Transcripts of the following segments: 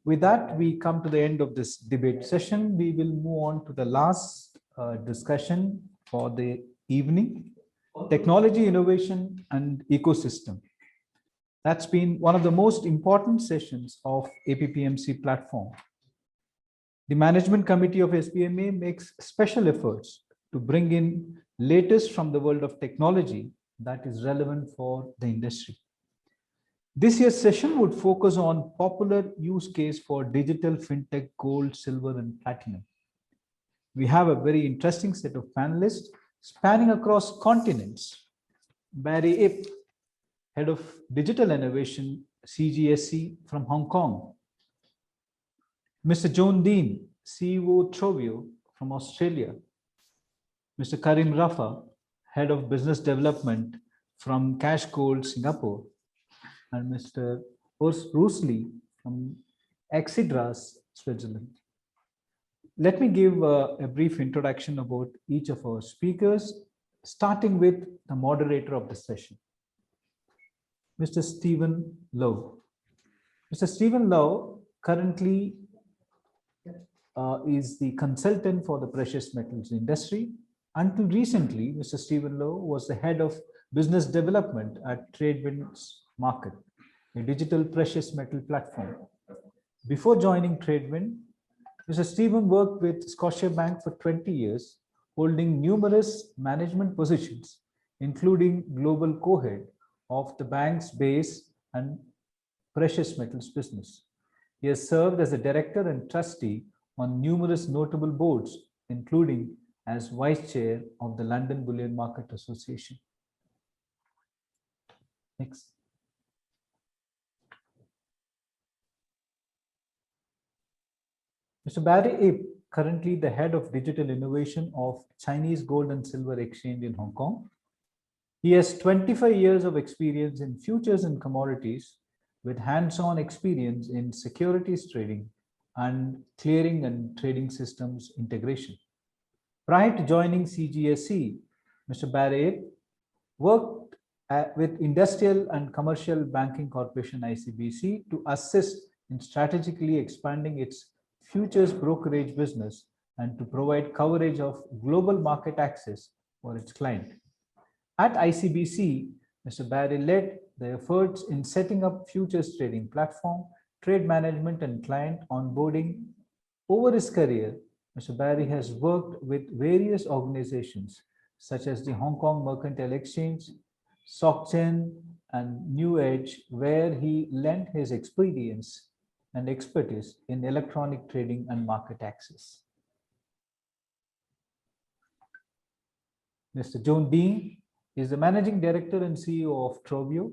With that, we come to the end of this debate session. We will move on to the last discussion for the evening: technology, innovation, and ecosystem. That's been one of the most important sessions of APPMC platform. The management committee of SBMA makes special efforts to bring in latest from the world of technology that is relevant for the industry. This year's session would focus on popular use case for digital fintech, gold, silver, and platinum. We have a very interesting set of panelists spanning across continents. Barry Ip, Head of Digital Innovation, CGSC from Hong Kong. Mr. John Dean, CEO Trovio from Australia. Mr. Karim Rafa, Head of Business Development from Cash Gold, Singapore. And Mr. Urs Rusli from Exidras, Switzerland. Let me give a brief introduction about each of our speakers, starting with the moderator of the session, Mr. Stephen Lowe. Mr. Stephen Lowe currently is the consultant for the precious metals industry. Until recently, Mr. Stephen Lowe was the head of business development at TradeWinds Market, a digital precious metal platform. Before joining TradeWind, Mr. Stephen worked with Scotiabank for 20 years, holding numerous management positions, including global co-head of the bank's base and precious metals business. He has served as a director and trustee on numerous notable boards, including as vice chair of the London Bullion Market Association. Next. Mr. Barry Ip, currently the head of digital innovation of Chinese Gold and Silver Exchange in Hong Kong. He has 25 years of experience in futures and commodities, with hands-on experience in securities trading and clearing and trading systems integration. Prior to joining CGSC, Mr. Barry Ip worked with Industrial and Commercial Banking Corporation ICBC to assist in strategically expanding its futures brokerage business and to provide coverage of global market access for its client. At ICBC, Mr. Barry led the efforts in setting up futures trading platform, trade management, and client onboarding. Over his career, Mr. Barry has worked with various organizations such as the Hong Kong Mercantile Exchange, SocGen, and New Edge, where he lent his experience and expertise in electronic trading and market access. Mr. John Dean is the Managing Director and CEO of Trovio.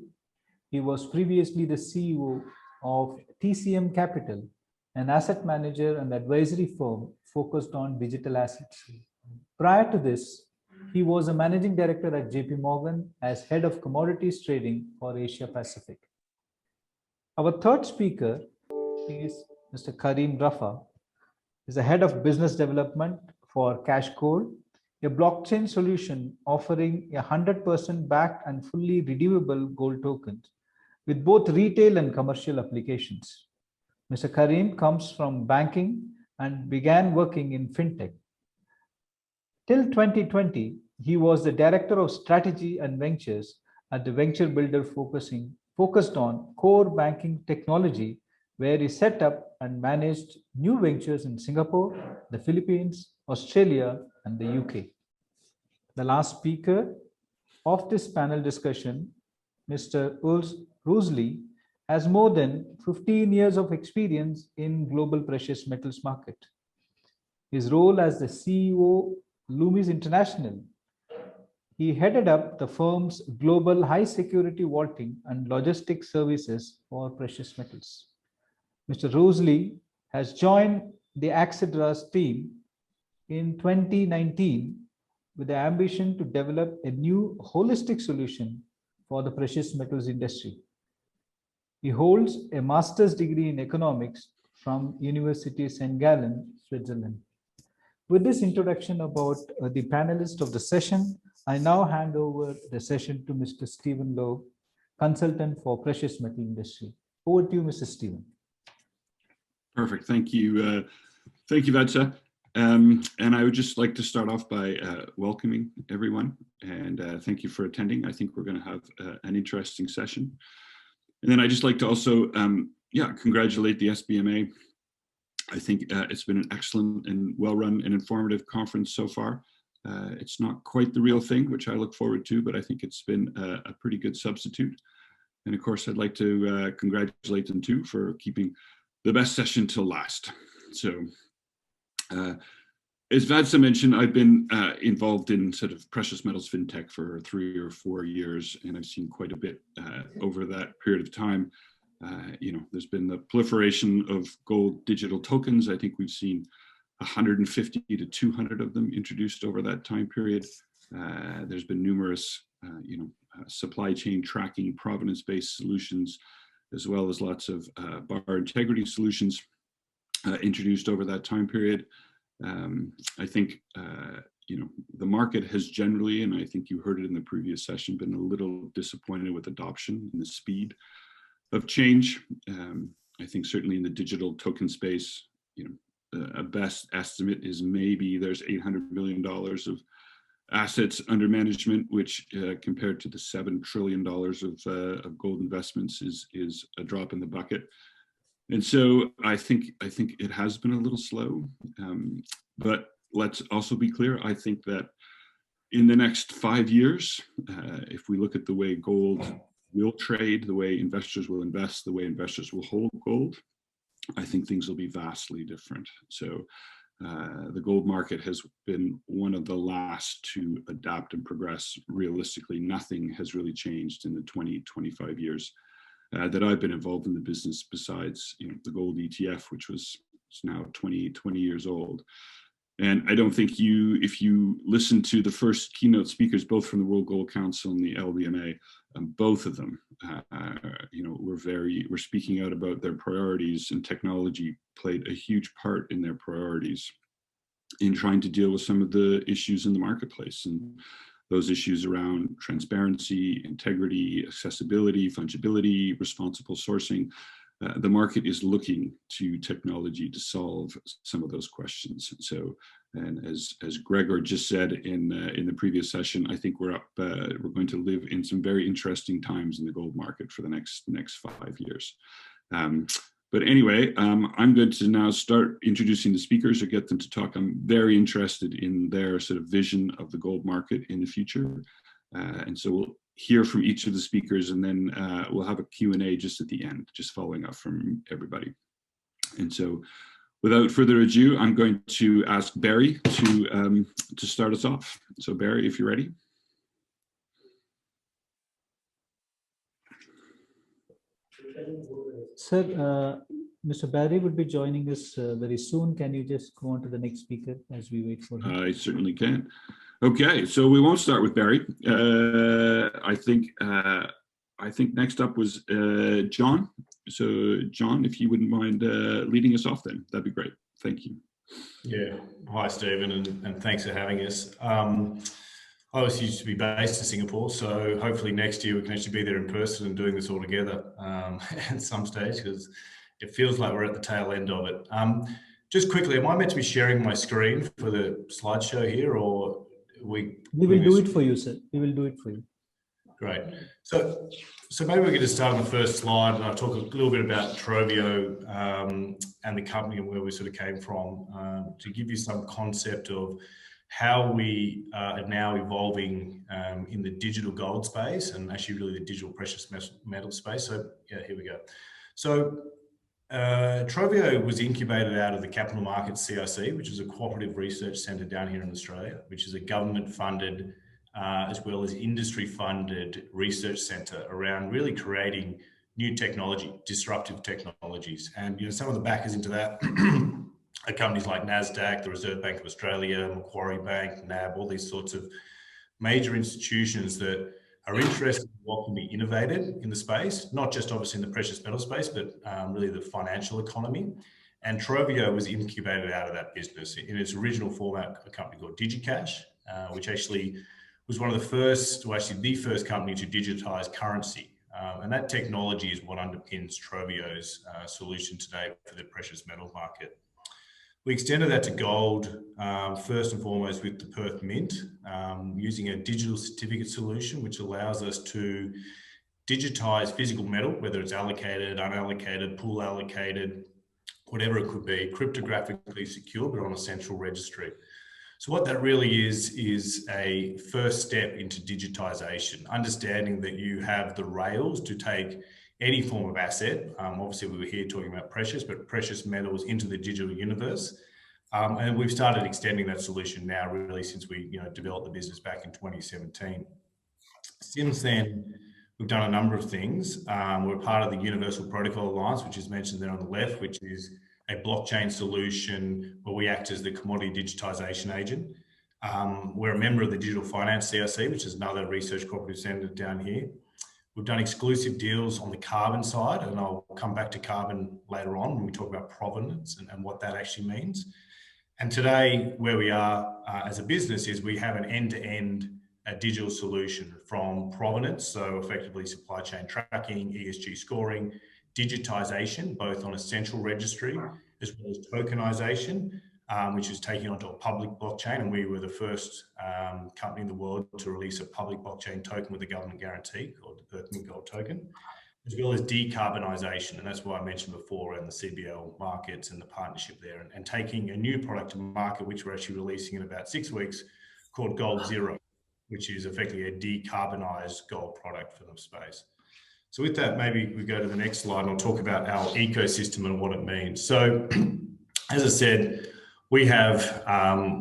He was previously the CEO of TCM Capital, an asset manager and advisory firm focused on digital assets. Prior to this, he was a Managing Director at JP Morgan as Head of Commodities Trading for Asia Pacific. Our third speaker is Mr. Karim Rafa. He is the Head of Business Development for Cash Gold, a blockchain solution offering 100% backed and fully redeemable gold tokens with both retail and commercial applications. Mr. Karim comes from banking and began working in fintech. Till 2020, he was the Director of Strategy and Ventures at the venture builder focused on core banking technology, where he set up and managed new ventures in Singapore, the Philippines, Australia, and the UK. The last speaker of this panel discussion, Mr. Urs Rusli, has more than 15 years of experience in global precious metals market. His role as the CEO, Loomis International, he headed up the firm's global high security vaulting and logistics services for precious metals. Mr. Rusli has joined the Exidras team in 2019 with the ambition to develop a new holistic solution for the precious metals industry. He holds a master's degree in economics from University St. Gallen, Switzerland. With this introduction about the panelists of the session, I now hand over the session to Mr. Stephen Lowe, consultant for precious metal industry. Over to you, Mr. Stephen. Perfect. Thank you. Thank you, Vadsa. And I would just like to start off by welcoming everyone and thank you for attending. I think we're going to have an interesting session. And then I just like to also, congratulate the SBMA. I think it's been an excellent and well-run and informative conference so far. It's not quite the real thing, which I look forward to, but I think it's been a pretty good substitute. And of course, I'd like to congratulate them too for keeping the best session till last. So as Vadsa mentioned, I've been involved in sort of precious metals fintech for 3 or 4 years, and I've seen quite a bit over that period of time. There's been the proliferation of gold digital tokens. I think we've seen 150 to 200 of them introduced over that time period. There's been numerous, supply chain tracking, provenance-based solutions, as well as lots of bar integrity solutions introduced over that time period. I think, the market has generally, and I think you heard it in the previous session, been a little disappointed with adoption and the speed of change. I think certainly in the digital token space, a best estimate is maybe there's $800 million of assets under management, which compared to the $7 trillion of gold investments is a drop in the bucket. And so I think it has been a little slow, but let's also be clear. I think that in the next 5 years, if we look at the way gold will trade, the way investors will invest, the way investors will hold gold, I think things will be vastly different. So the gold market has been one of the last to adapt and progress. Realistically, nothing has really changed in the 20-25 years that I've been involved in the business, besides the gold ETF, which was now 20 years old. And I don't think if you listen to the first keynote speakers, both from the World Gold Council and the LBMA, both of them, were speaking out about their priorities, and technology played a huge part in their priorities in trying to deal with some of the issues in the marketplace. And those issues around transparency, integrity, accessibility, fungibility, responsible sourcing. The market is looking to technology to solve some of those questions. So, and as Gregor just said in the previous session, I think we're going to live in some very interesting times in the gold market for the next 5 years. But anyway, I'm going to now start introducing the speakers or get them to talk. I'm very interested in their sort of vision of the gold market in the future. And so we'll hear from each of the speakers, and then we'll have a Q&A just at the end, just following up from everybody. And so without further ado, I'm going to ask Barry to start us off. So Barry, if you're ready. Sir, Mr. Barry would be joining us very soon. Can you just go on to the next speaker as we wait for him? I certainly can. Okay, so we won't start with Barry. I think next up was John. So John, if you wouldn't mind leading us off, then that'd be great. Thank you. Yeah. Hi, Stephen, and thanks for having us. I was used to be based in Singapore, so hopefully next year we can actually be there in person and doing this all together at some stage, because it feels like we're at the tail end of it. Just quickly, am I meant to be sharing my screen for the slideshow here, or we will do it for you, sir. We will do it for you. Great. So maybe we could just start on the first slide, and I'll talk a little bit about Trovio and the company and where we sort of came from, to give you some concept of how we are now evolving in the digital gold space, and actually really the digital precious metal space. So yeah, here we go. So Trovio was incubated out of the Capital Markets CRC, which is a cooperative research centre down here in Australia, which is a government-funded as well as industry-funded research centre around really creating new technology, disruptive technologies. And some of the backers into that are companies like NASDAQ, the Reserve Bank of Australia, Macquarie Bank, NAB, all these sorts of major institutions that are interested in what can be innovated in the space, not just obviously in the precious metal space, but really the financial economy. And Trovio was incubated out of that business. In its original format, a company called DigiCash, which actually was one of the first, or actually the first company to digitize currency. And that technology is what underpins Trovio's solution today for the precious metal market. We extended that to gold, first and foremost with the Perth Mint, using a digital certificate solution, which allows us to digitize physical metal, whether it's allocated, unallocated, pool allocated, whatever it could be, cryptographically secure, but on a central registry. So what that really is a first step into digitization, understanding that you have the rails to take any form of asset. Obviously, we were here talking about precious, but precious metals into the digital universe. And we've started extending that solution now, really, since we developed the business back in 2017. Since then, we've done a number of things. We're part of the Universal Protocol Alliance, which is mentioned there on the left, which is a blockchain solution where we act as the commodity digitization agent. We're a member of the Digital Finance CRC, which is another research cooperative centre down here. We've done exclusive deals on the carbon side, and I'll come back to carbon later on when we talk about provenance and what that actually means. And today, where we are as a business is we have an end-to-end digital solution from provenance, so effectively supply chain tracking, ESG scoring, digitization, both on a central registry, as well as tokenization, which is taking onto a public blockchain. And we were the first company in the world to release a public blockchain token with a government guarantee called the Perth Mint Gold Token, as well as decarbonisation. And that's what I mentioned before around the CBL markets and the partnership there, and taking a new product to market, which we're actually releasing in about 6 weeks, called Gold Zero, which is effectively a decarbonised gold product for the space. So with that, maybe we go to the next slide and I'll talk about our ecosystem and what it means. So as I said, we have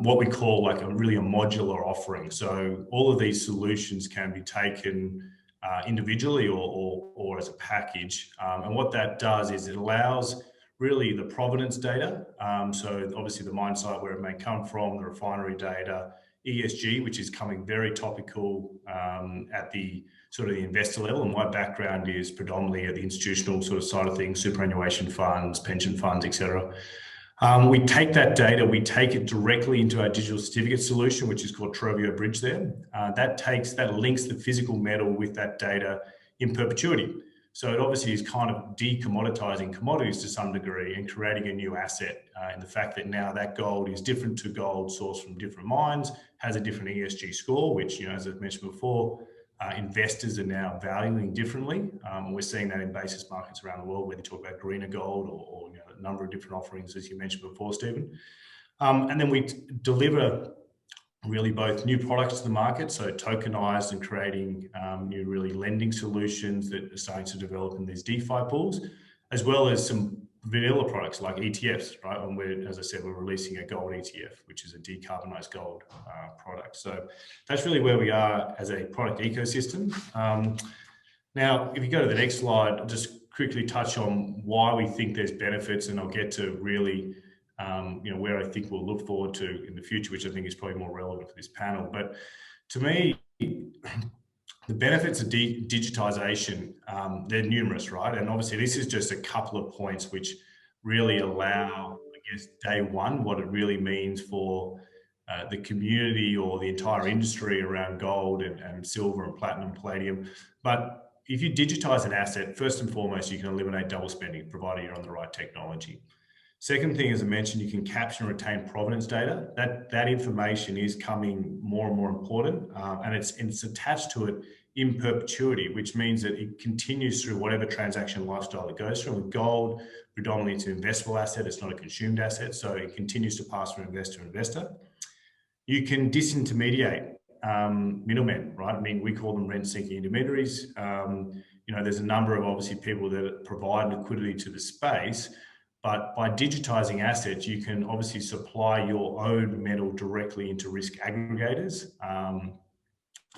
what we call like a modular offering. So all of these solutions can be taken individually or as a package. And what that does is it allows really the provenance data. So obviously the mine site where it may come from, the refinery data, ESG, which is coming very topical at the sort of the investor level. And my background is predominantly at the institutional sort of side of things, superannuation funds, pension funds, etc. We take that data, we take it directly into our digital certificate solution, which is called Trovio Bridge there. That links the physical metal with that data in perpetuity. So it obviously is kind of decommoditizing commodities to some degree and creating a new asset in the fact that now that gold is different to gold sourced from different mines, has a different ESG score, which, as I've mentioned before, investors are now valuing differently. We're seeing that in basis markets around the world, whether you talk about greener gold or a number of different offerings, as you mentioned before, Stephen. And then we deliver really both new products to the market, so tokenized and creating new really lending solutions that are starting to develop in these DeFi pools, as well as some vanilla products like ETFs, right? And as I said, we're releasing a gold ETF, which is a decarbonized gold product. So that's really where we are as a product ecosystem. Now, if you go to the next slide, I'll just quickly touch on why we think there's benefits, and I'll get to really where I think we'll look forward to in the future, which I think is probably more relevant for this panel. But to me, the benefits of digitization, they're numerous, right? And obviously this is just a couple of points which really allow, I guess, day one, what it really means for the community or the entire industry around gold and silver and platinum, palladium. But if you digitize an asset, first and foremost, you can eliminate double spending, provided you're on the right technology. Second thing, as I mentioned, you can capture and retain provenance data. That information is coming more and more important, and it's attached to it in perpetuity, which means that it continues through whatever transaction lifestyle it goes through. With gold, predominantly it's an investable asset, it's not a consumed asset, so it continues to pass from investor to investor. You can disintermediate middlemen, right? I mean, we call them rent-seeking intermediaries. There's a number of obviously people that provide liquidity to the space. But by digitizing assets, you can obviously supply your own metal directly into risk aggregators.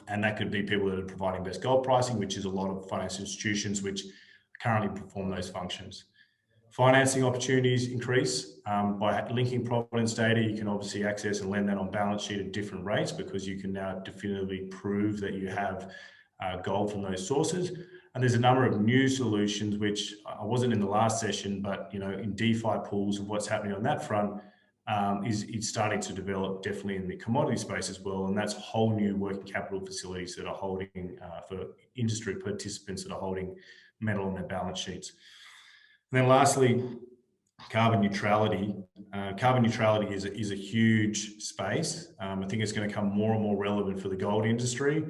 And that could be people that are providing best gold pricing, which is a lot of financial institutions which currently perform those functions. Financing opportunities increase by linking provenance data. You can obviously access and lend that on balance sheet at different rates because you can now definitively prove that you have gold from those sources. And there's a number of new solutions, which I wasn't in the last session, but in DeFi pools of what's happening on that front, is starting to develop definitely in the commodity space as well. And that's whole new working capital facilities that are holding for industry participants that are holding metal on their balance sheets. And then lastly, carbon neutrality. Carbon neutrality is a huge space. I think it's going to become more and more relevant for the gold industry.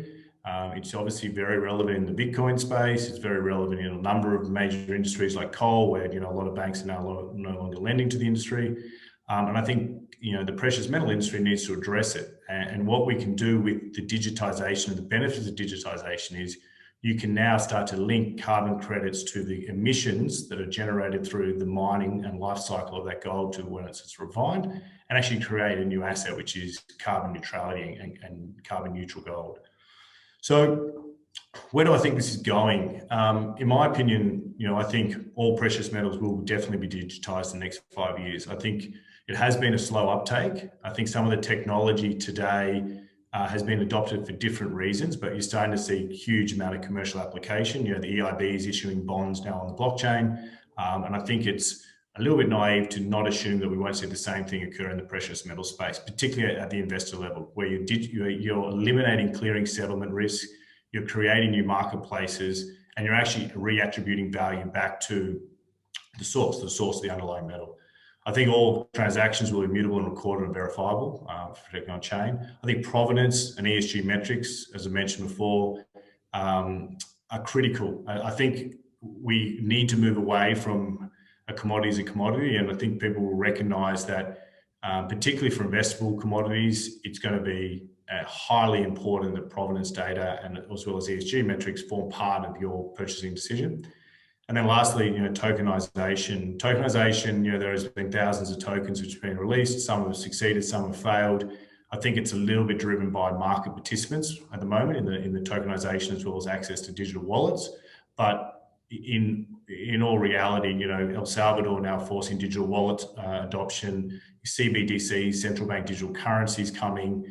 It's obviously very relevant in the Bitcoin space. It's very relevant in a number of major industries like coal, where a lot of banks are now no longer lending to the industry. And I think the precious metal industry needs to address it. And what we can do with the digitization and the benefits of digitization is you can now start to link carbon credits to the emissions that are generated through the mining and life cycle of that gold to when it's refined, and actually create a new asset, which is carbon neutrality and carbon neutral gold. So where do I think this is going? In my opinion, I think all precious metals will definitely be digitized in the next 5 years. I think it has been a slow uptake. I think some of the technology today has been adopted for different reasons, but you're starting to see a huge amount of commercial application. The EIB is issuing bonds now on the blockchain. And I think it's a little bit naive to not assume that we won't see the same thing occur in the precious metal space, particularly at the investor level, where you're eliminating clearing settlement risk, you're creating new marketplaces, and you're actually reattributing value back to the source of the underlying metal. I think all transactions will be immutable and recorded and verifiable for protecting on chain. I think provenance and ESG metrics, as I mentioned before, are critical. I think we need to move away from a commodity as a commodity, and I think people will recognise that, particularly for investable commodities, it's going to be highly important that provenance data and as well as ESG metrics form part of your purchasing decision. And then lastly, tokenization. Tokenization, there has been thousands of tokens which have been released. Some have succeeded, some have failed. I think it's a little bit driven by market participants at the moment in the tokenization, as well as access to digital wallets. But in all reality, El Salvador now forcing digital wallet adoption, CBDCs, central bank digital currencies coming.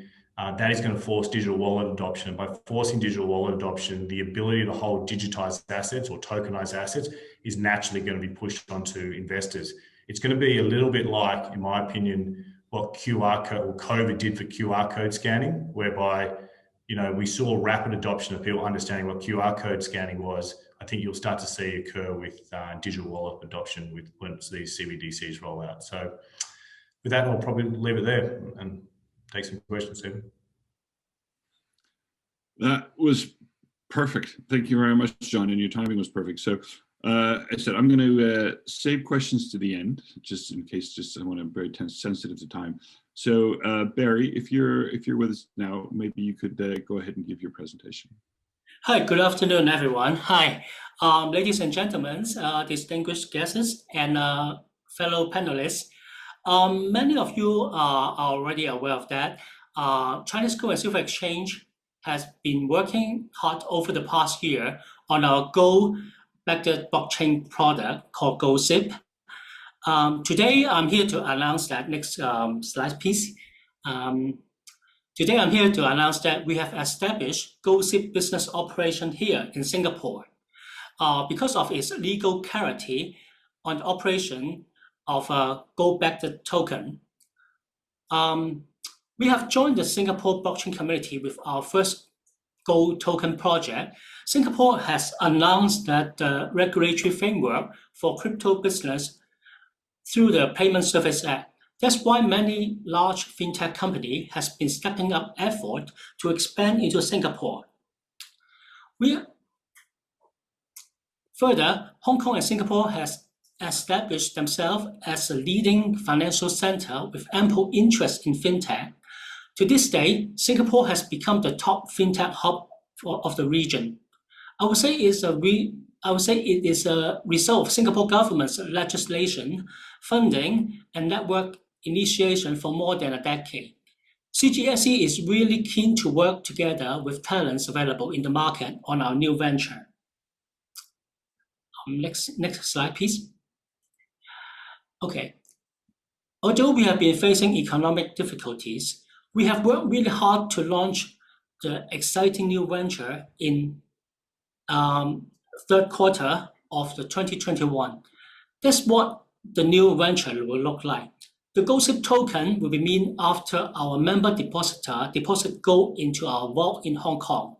That is going to force digital wallet adoption. And by forcing digital wallet adoption, the ability to hold digitized assets or tokenized assets is naturally going to be pushed onto investors. It's going to be a little bit like, in my opinion, what QR code or COVID did for QR code scanning, whereby we saw rapid adoption of people understanding what QR code scanning was. I think you'll start to see occur with digital wallet adoption once these CBDCs roll out. So with that, I'll probably leave it there and take some questions, Stephen. That was perfect. Thank you very much, John, and your timing was perfect. So I said I'm going to save questions to the end, just in case. I want to be very sensitive to time. So Barry, if you're with us now, maybe you could go ahead and give your presentation. Hi, good afternoon, everyone. Hi, ladies and gentlemen, distinguished guests and fellow panelists. Many of you are already aware of that. Chinese Gold and Silver Exchange has been working hard over the past year on our gold-backed blockchain product called GoldSip. Today, I'm here to announce that, next slide, please. Today, I'm here to announce that we have established GoldSip business operation here in Singapore. Because of its legal clarity on the operation of a gold-backed token. We have joined the Singapore blockchain community with our first gold token project. Singapore has announced that the regulatory framework for crypto business through the Payment Service Act. That's why many large fintech companies has been stepping up effort to expand into Singapore. Further, Hong Kong and Singapore has established themselves as a leading financial center with ample interest in fintech. To this day, Singapore has become the top fintech hub of the region. I would say it is a result of Singapore government's legislation, funding, and network initiation for more than a decade. CGSC is really keen to work together with talents available in the market on our new venture. Next slide, please. Okay. Although we have been facing economic difficulties, we have worked really hard to launch the exciting new venture in third quarter of the 2021. That's what the new venture will look like. The GoldSip token will be minted after our member depositor deposit gold into our vault in Hong Kong.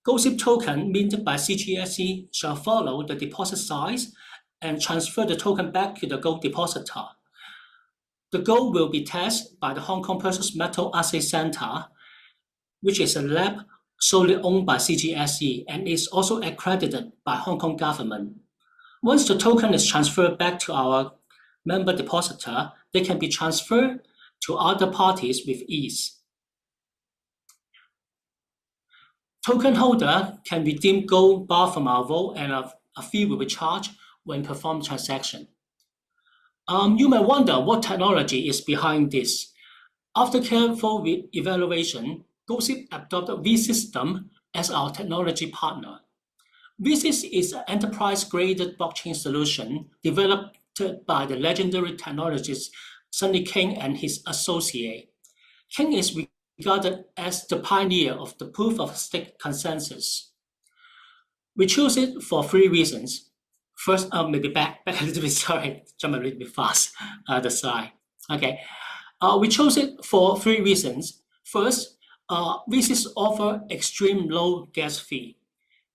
GoldSip token minted by CGSC shall follow the deposit size and transfer the token back to the gold depositor. The gold will be tested by the Hong Kong Precious Metal Assay Center, which is a lab solely owned by CGSC and is also accredited by Hong Kong government. Once the token is transferred back to our member depositor, they can be transferred to other parties with ease. Token holder can redeem gold bar from our vault, and a fee will be charged when performing transaction. You may wonder what technology is behind this. After careful evaluation, GoldSip adopted vSystem as our technology partner. vSys is an enterprise-grade blockchain solution developed by the legendary technologist Sunny King and his associate. King is regarded as the pioneer of the proof-of-stake consensus. We chose it for 3 reasons. First, maybe back a little bit, sorry, jump a little bit fast, the slide. Okay, we chose it for 3 reasons. First, vSys offer extreme low gas fee.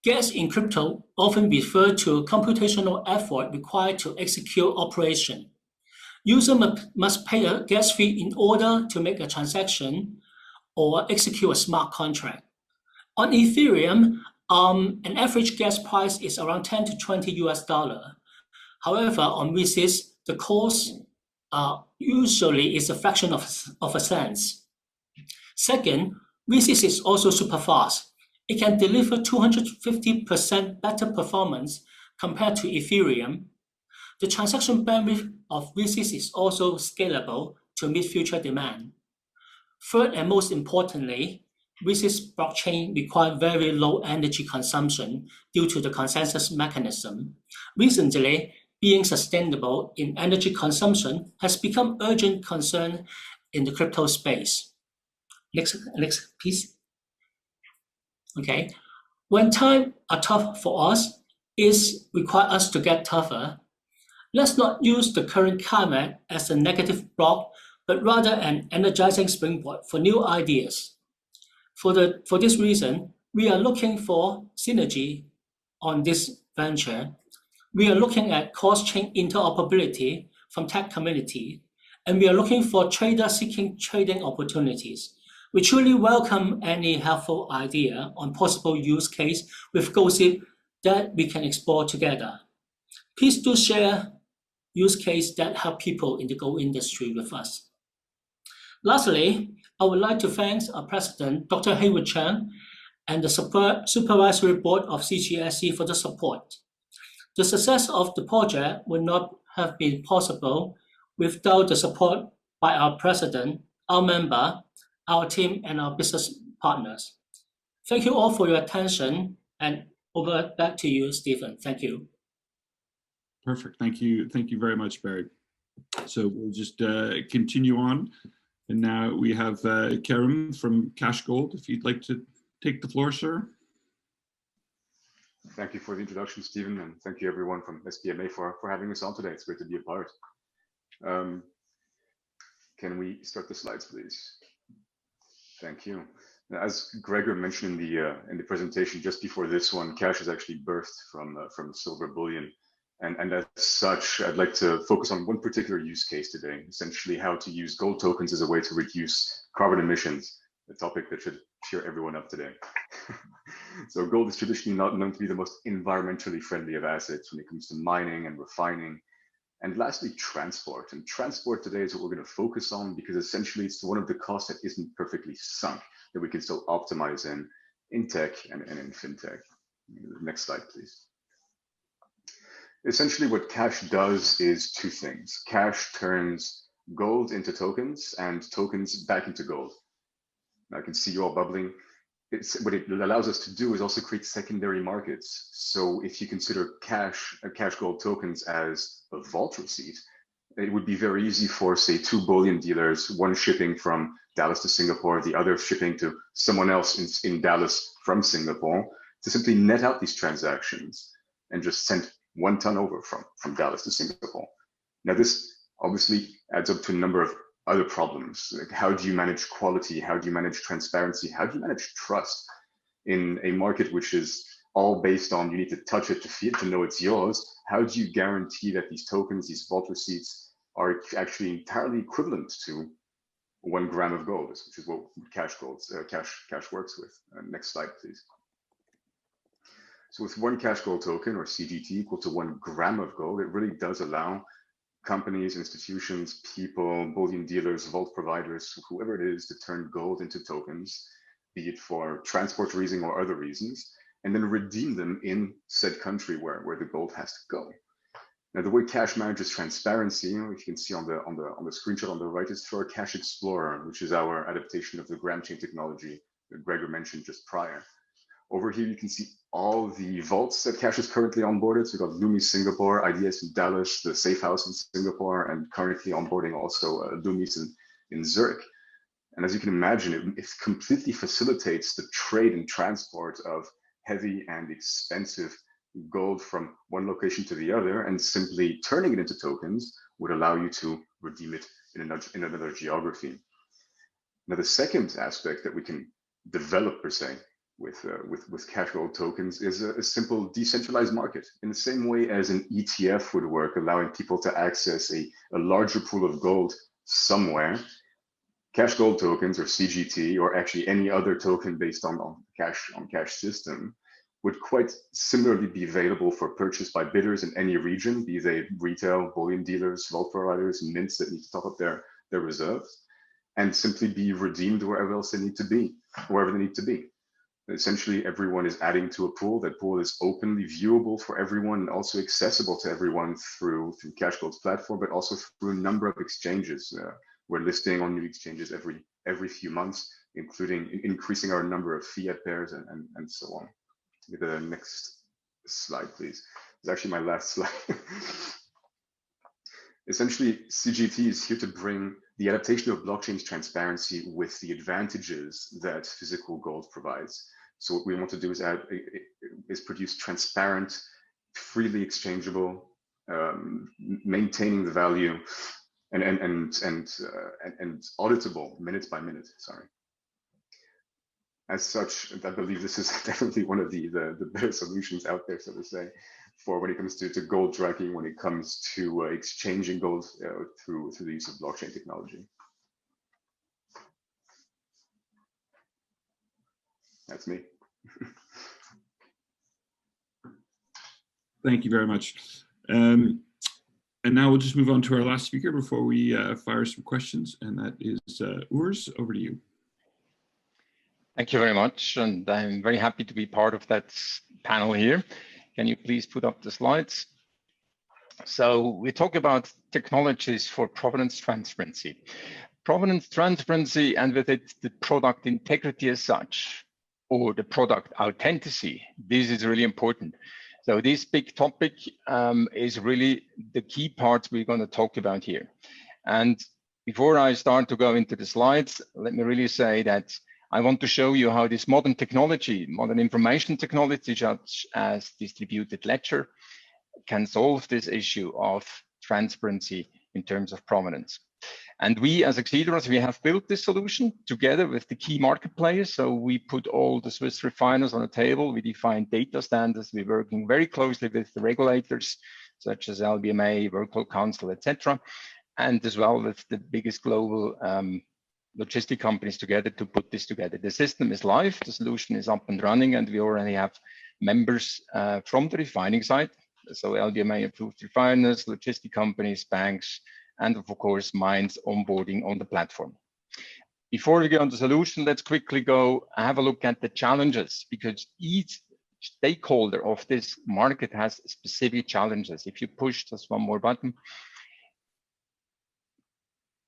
Gas in crypto often refer to computational effort required to execute operation. User must pay a gas fee in order to make a transaction or execute a smart contract. On Ethereum, an average gas price is around 10 to 20 US dollar. However, on vSys, the cost usually is a fraction of a cent. Second, vSys is also super fast. It can deliver 250% better performance compared to Ethereum. The transaction bandwidth of vSys is also scalable to meet future demand. Third, and most importantly, vSys blockchain requires very low energy consumption due to the consensus mechanism. Recently, being sustainable in energy consumption has become urgent concern in the crypto space. Next please. Okay, when times are tough for us, it requires us to get tougher. Let's not use the current climate as a negative block, but rather an energizing springboard for new ideas. For this reason, we are looking for synergy on this venture. We are looking at cross-chain interoperability from tech community, and we are looking for traders seeking trading opportunities. We truly welcome any helpful idea on possible use case with GoldSip that we can explore together. Please do share use case that help people in the gold industry with us. Lastly, I would like to thank our President, Dr. Hayward Chang, and the Supervisory Board of CGSC for the support. The success of the project would not have been possible without the support by our President, our member, our team, and our business partners. Thank you all for your attention, and over back to you, Stephen. Thank you. Perfect. Thank you. Thank you very much, Barry. So we'll just continue on. And now we have Kerem from Cash Gold. If you'd like to take the floor, sir. Thank you for the introduction, Stephen, and thank you everyone from SPMA for having us on today. It's great to be a part. Can we start the slides, please? Thank you. Now, as Gregor mentioned in the presentation just before this one, Cash is actually birthed from silver bullion. And as such, I'd like to focus on one particular use case today, essentially how to use gold tokens as a way to reduce carbon emissions, a topic that should cheer everyone up today. So gold is traditionally not known to be the most environmentally friendly of assets when it comes to mining and refining. And lastly, transport. And transport today is what we're going to focus on because essentially it's one of the costs that isn't perfectly sunk, that we can still optimize in tech and in fintech. Next slide, please. Essentially what Cash does is 2 things. Cash turns gold into tokens and tokens back into gold. I can see you all bubbling. What it allows us to do is also create secondary markets. So if you consider cash gold tokens as a vault receipt, it would be very easy for, say, 2 bullion dealers, one shipping from Dallas to Singapore, the other shipping to someone else in Dallas from Singapore, to simply net out these transactions and just send 1 ton over from Dallas to Singapore. Now, this obviously adds up to a number of other problems. Like, how do you manage quality? How do you manage transparency? How do you manage trust in a market which is all based on you need to touch it to feel to know it's yours? How do you guarantee that these tokens, these vault receipts, are actually entirely equivalent to 1 gram of gold, which is what cash works with? Next slide, please. So with 1 cash gold token, or CGT, equal to 1 gram of gold, it really does allow companies, institutions, people, bullion dealers, vault providers, whoever it is, to turn gold into tokens, be it for transport reason or other reasons, and then redeem them in said country where the gold has to go. Now, the way Cash manages transparency, you can see on the screenshot on the right, is through our Cash Explorer, which is our adaptation of the gram chain technology that Gregor mentioned just prior. Over here, you can see all the vaults that Cash is currently onboarded. So we've got Lumi Singapore, IDS in Dallas, the Safe House in Singapore, and currently onboarding also Lumis in Zurich. And as you can imagine, it completely facilitates the trade and transport of heavy and expensive gold from one location to the other, and simply turning it into tokens would allow you to redeem it in another geography. Now, the second aspect that we can develop per se with cash gold tokens is a simple decentralized market, in the same way as an ETF would work, allowing people to access a larger pool of gold somewhere. Cash gold tokens, or CGT, or actually any other token based on cash system, would quite similarly be available for purchase by bidders in any region, be they retail, bullion dealers, vault providers, mints that need to top up their reserves, and simply be redeemed wherever else they need to be, wherever they need to be. Essentially, everyone is adding to a pool. That pool is openly viewable for everyone and also accessible to everyone through CashGold's platform, but also through a number of exchanges. We're listing on new exchanges every few months, including increasing our number of fiat pairs and so on. The next slide, please. It's actually my last slide. Essentially, CGT is here to bring the adaptation of blockchain's transparency with the advantages that physical gold provides. So what we want to do is produce transparent, freely exchangeable, maintaining the value, and auditable minute by minute. Sorry. As such, I believe this is definitely one of the better solutions out there, so to say, for when it comes to gold tracking, when it comes to exchanging gold through the use of blockchain technology. That's me. Thank you very much. And now we'll just move on to our last speaker before we fire some questions, and that is Urs. Over to you. Thank you very much, and I'm very happy to be part of that panel here. Can you please put up the slides? So we talk about technologies for provenance transparency. Provenance transparency, and with it, the product integrity as such, or the product authenticity. This is really important. So this big topic is really the key parts we're going to talk about here. And before I start to go into the slides, let me really say that I want to show you how this modern technology, modern information technology, such as distributed ledger, can solve this issue of transparency in terms of provenance. And we as Exceeders, we have built this solution together with the key market players. So we put all the Swiss refiners on a table. We define data standards. We're working very closely with the regulators, such as LBMA, World Council, etc., and as well with the biggest global logistic companies together to put this together. The system is live, the solution is up and running, and we already have members from the refining side. So LBMA approved refiners, logistic companies, banks, and of course, mines onboarding on the platform. Before we get on the solution, let's quickly go have a look at the challenges, because each stakeholder of this market has specific challenges. If you push just one more button,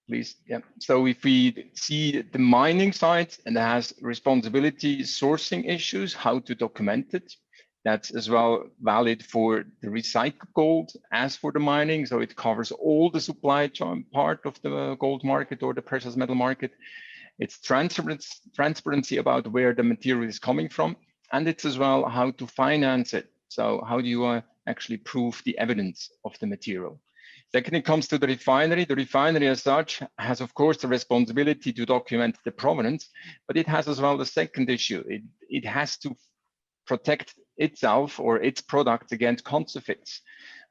please. Yeah. So if we see the mining side, and it has responsibility sourcing issues, how to document it. That's as well valid for the recycled gold as for the mining. So it covers all the supply chain part of the gold market or the precious metal market. It's transparency about where the material is coming from. And it's as well how to finance it. So how do you actually prove the evidence of the material? Second, it comes to the refinery. The refinery as such has, of course, the responsibility to document the provenance, but it has as well the second issue. It has to protect itself or its products against counterfeits.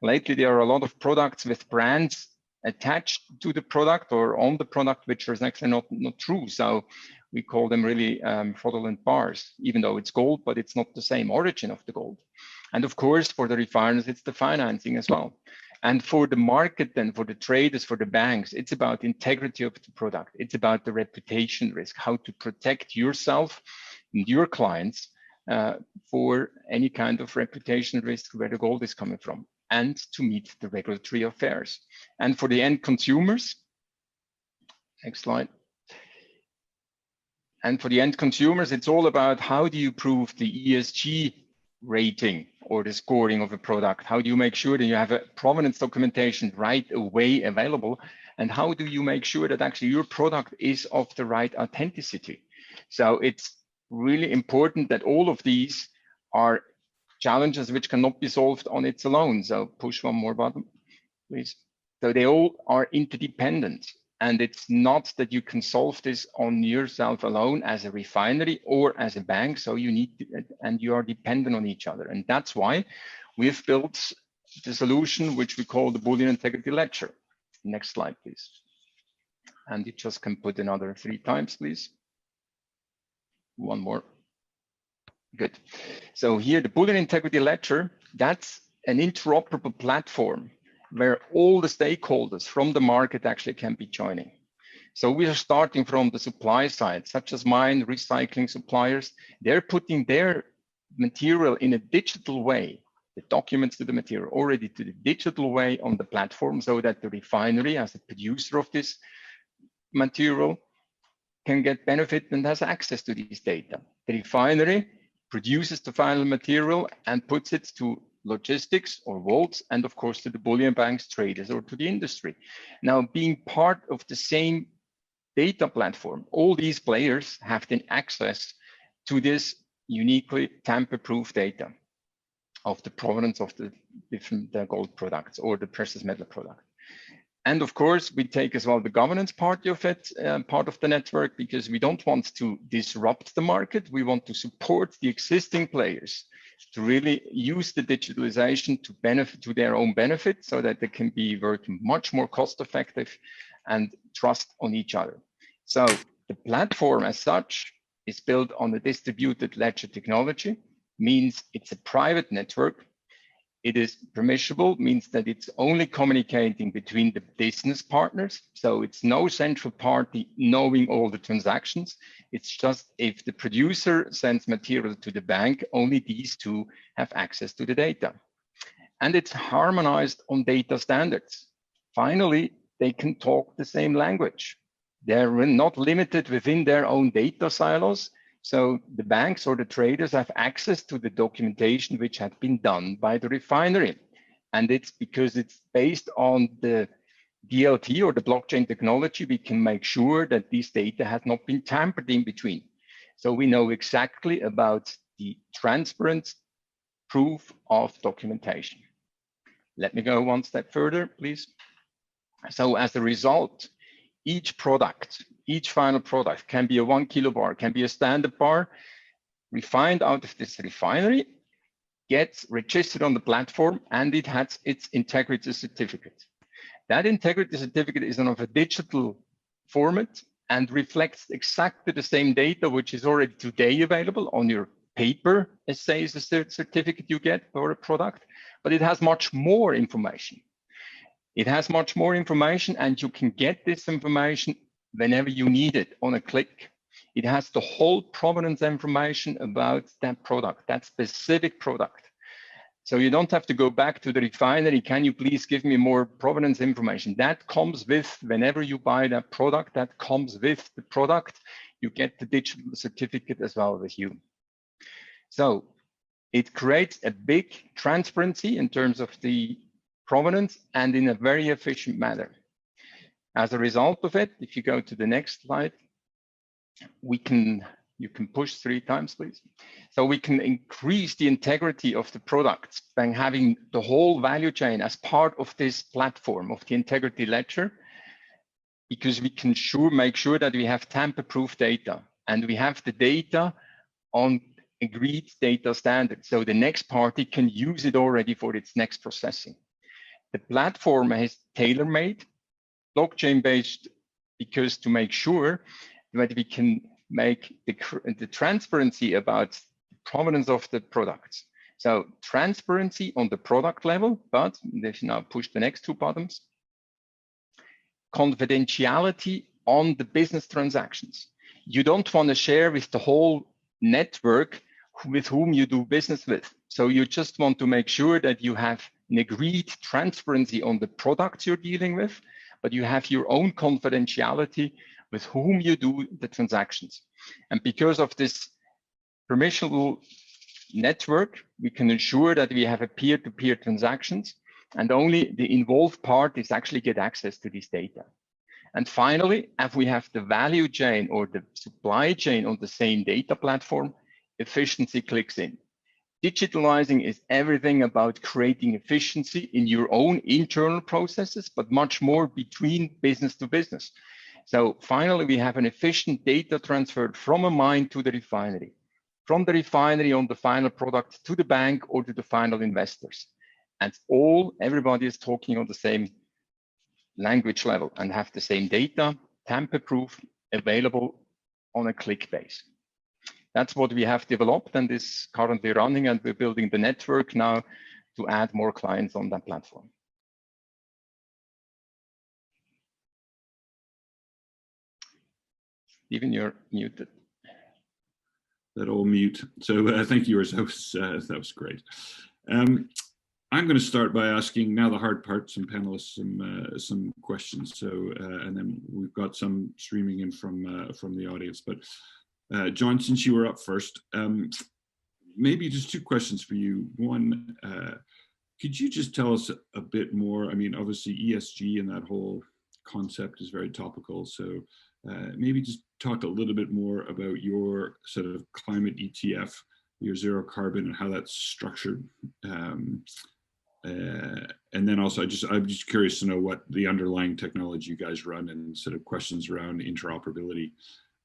Lately, there are a lot of products with brands attached to the product or on the product, which is actually not true. So we call them really fraudulent bars, even though it's gold, but it's not the same origin of the gold. And of course, for the refiners, it's the financing as well. And for the market, then for the traders, for the banks, it's about integrity of the product. It's about the reputation risk, how to protect yourself and your clients for any kind of reputation risk where the gold is coming from, and to meet the regulatory affairs. And for the end consumers, next slide. And for the end consumers, it's all about how do you prove the ESG rating or the scoring of a product? How do you make sure that you have a provenance documentation right away available? And how do you make sure that actually your product is of the right authenticity? So it's really important that all of these are challenges which cannot be solved on its alone. So push one more button, please. So they all are interdependent. And it's not that you can solve this on yourself alone as a refinery or as a bank. So you need to, and you are dependent on each other. And that's why we've built the solution, which we call the Bullion Integrity Ledger. Next slide, please. And you just can put another 3 times, please. One more. Good. So here, the Bullion Integrity Ledger, that's an interoperable platform where all the stakeholders from the market actually can be joining. So we are starting from the supply side, such as mine, recycling suppliers. They're putting their material in a digital way, the documents to the material already to the digital way on the platform, so that the refinery, as a producer of this material, can get benefit and has access to these data. The refinery produces the final material and puts it to logistics or vaults, and of course to the bullion banks, traders, or to the industry. Now, being part of the same data platform, all these players have then access to this uniquely tamper-proof data of the provenance of the different gold products or the precious metal product. And of course, we take as well the governance part of it, part of the network, because we don't want to disrupt the market. We want to support the existing players to really use the digitalization to benefit to their own benefit, so that they can be working much more cost effective and trust on each other. So the platform as such is built on the distributed ledger technology, means it's a private network. It is permissible, means that it's only communicating between the business partners. So it's no central party knowing all the transactions. It's just if the producer sends material to the bank, only these two have access to the data. And it's harmonized on data standards. Finally, they can talk the same language. They're not limited within their own data silos. So the banks or the traders have access to the documentation which had been done by the refinery. And it's because it's based on the DLT or the blockchain technology, we can make sure that this data has not been tampered in between. So we know exactly about the transparent proof of documentation. Let me go one step further, please. So as a result, each product, each final product can be a 1 kilo bar, can be a standard bar, refined out of this refinery, gets registered on the platform, and it has its integrity certificate. That integrity certificate is of a digital format and reflects exactly the same data which is already today available on your paper assay is a certificate you get for a product, but it has much more information. It has much more information, and you can get this information whenever you need it on a click. It has the whole provenance information about that product, that specific product. So you don't have to go back to the refinery. Can you please give me more provenance information? That comes with, whenever you buy that product, that comes with the product. You get the digital certificate as well with you. So it creates a big transparency in terms of the provenance and in a very efficient manner. As a result of it, if you go to the next slide, we can You can push 3 times, please. So we can increase the integrity of the products by having the whole value chain as part of this platform of the integrity ledger, because we can make sure that we have tamper-proof data, and we have the data on agreed data standards. So the next party can use it already for its next processing. The platform is tailor-made, blockchain-based, because to make sure that we can make the transparency about the provenance of the products. So transparency on the product level, but if you now push the next 2 buttons, confidentiality on the business transactions. You don't want to share with the whole network with whom you do business with. So you just want to make sure that you have an agreed transparency on the products you're dealing with, but you have your own confidentiality with whom you do the transactions. And because of this permissionable network, we can ensure that we have a peer-to-peer transactions, and only the involved parties actually get access to this data. And finally, if we have the value chain or the supply chain on the same data platform, efficiency clicks in. Digitalizing is everything about creating efficiency in your own internal processes, but much more between business to business. So finally, we have an efficient data transfer from a mine to the refinery, from the refinery on the final product to the bank or to the final investors. And everybody is talking on the same language level and have the same data, tamper-proof, available on a click base. That's what we have developed and is currently running, and we're building the network now to add more clients on that platform. Stephen, you're muted. That old mute. So thank you, that was great. I'm going to start by asking now the hard part, some panelists, some questions. So and then we've got some streaming in from the audience. But John, since you were up first, maybe just 2 questions for you. One, could you just tell us a bit more? I mean, obviously ESG and that whole concept is very topical. So maybe just talk a little bit more about your sort of climate ETF, your zero carbon, and how that's structured. And then also, I'm just curious to know what the underlying technology you guys run and sort of questions around interoperability.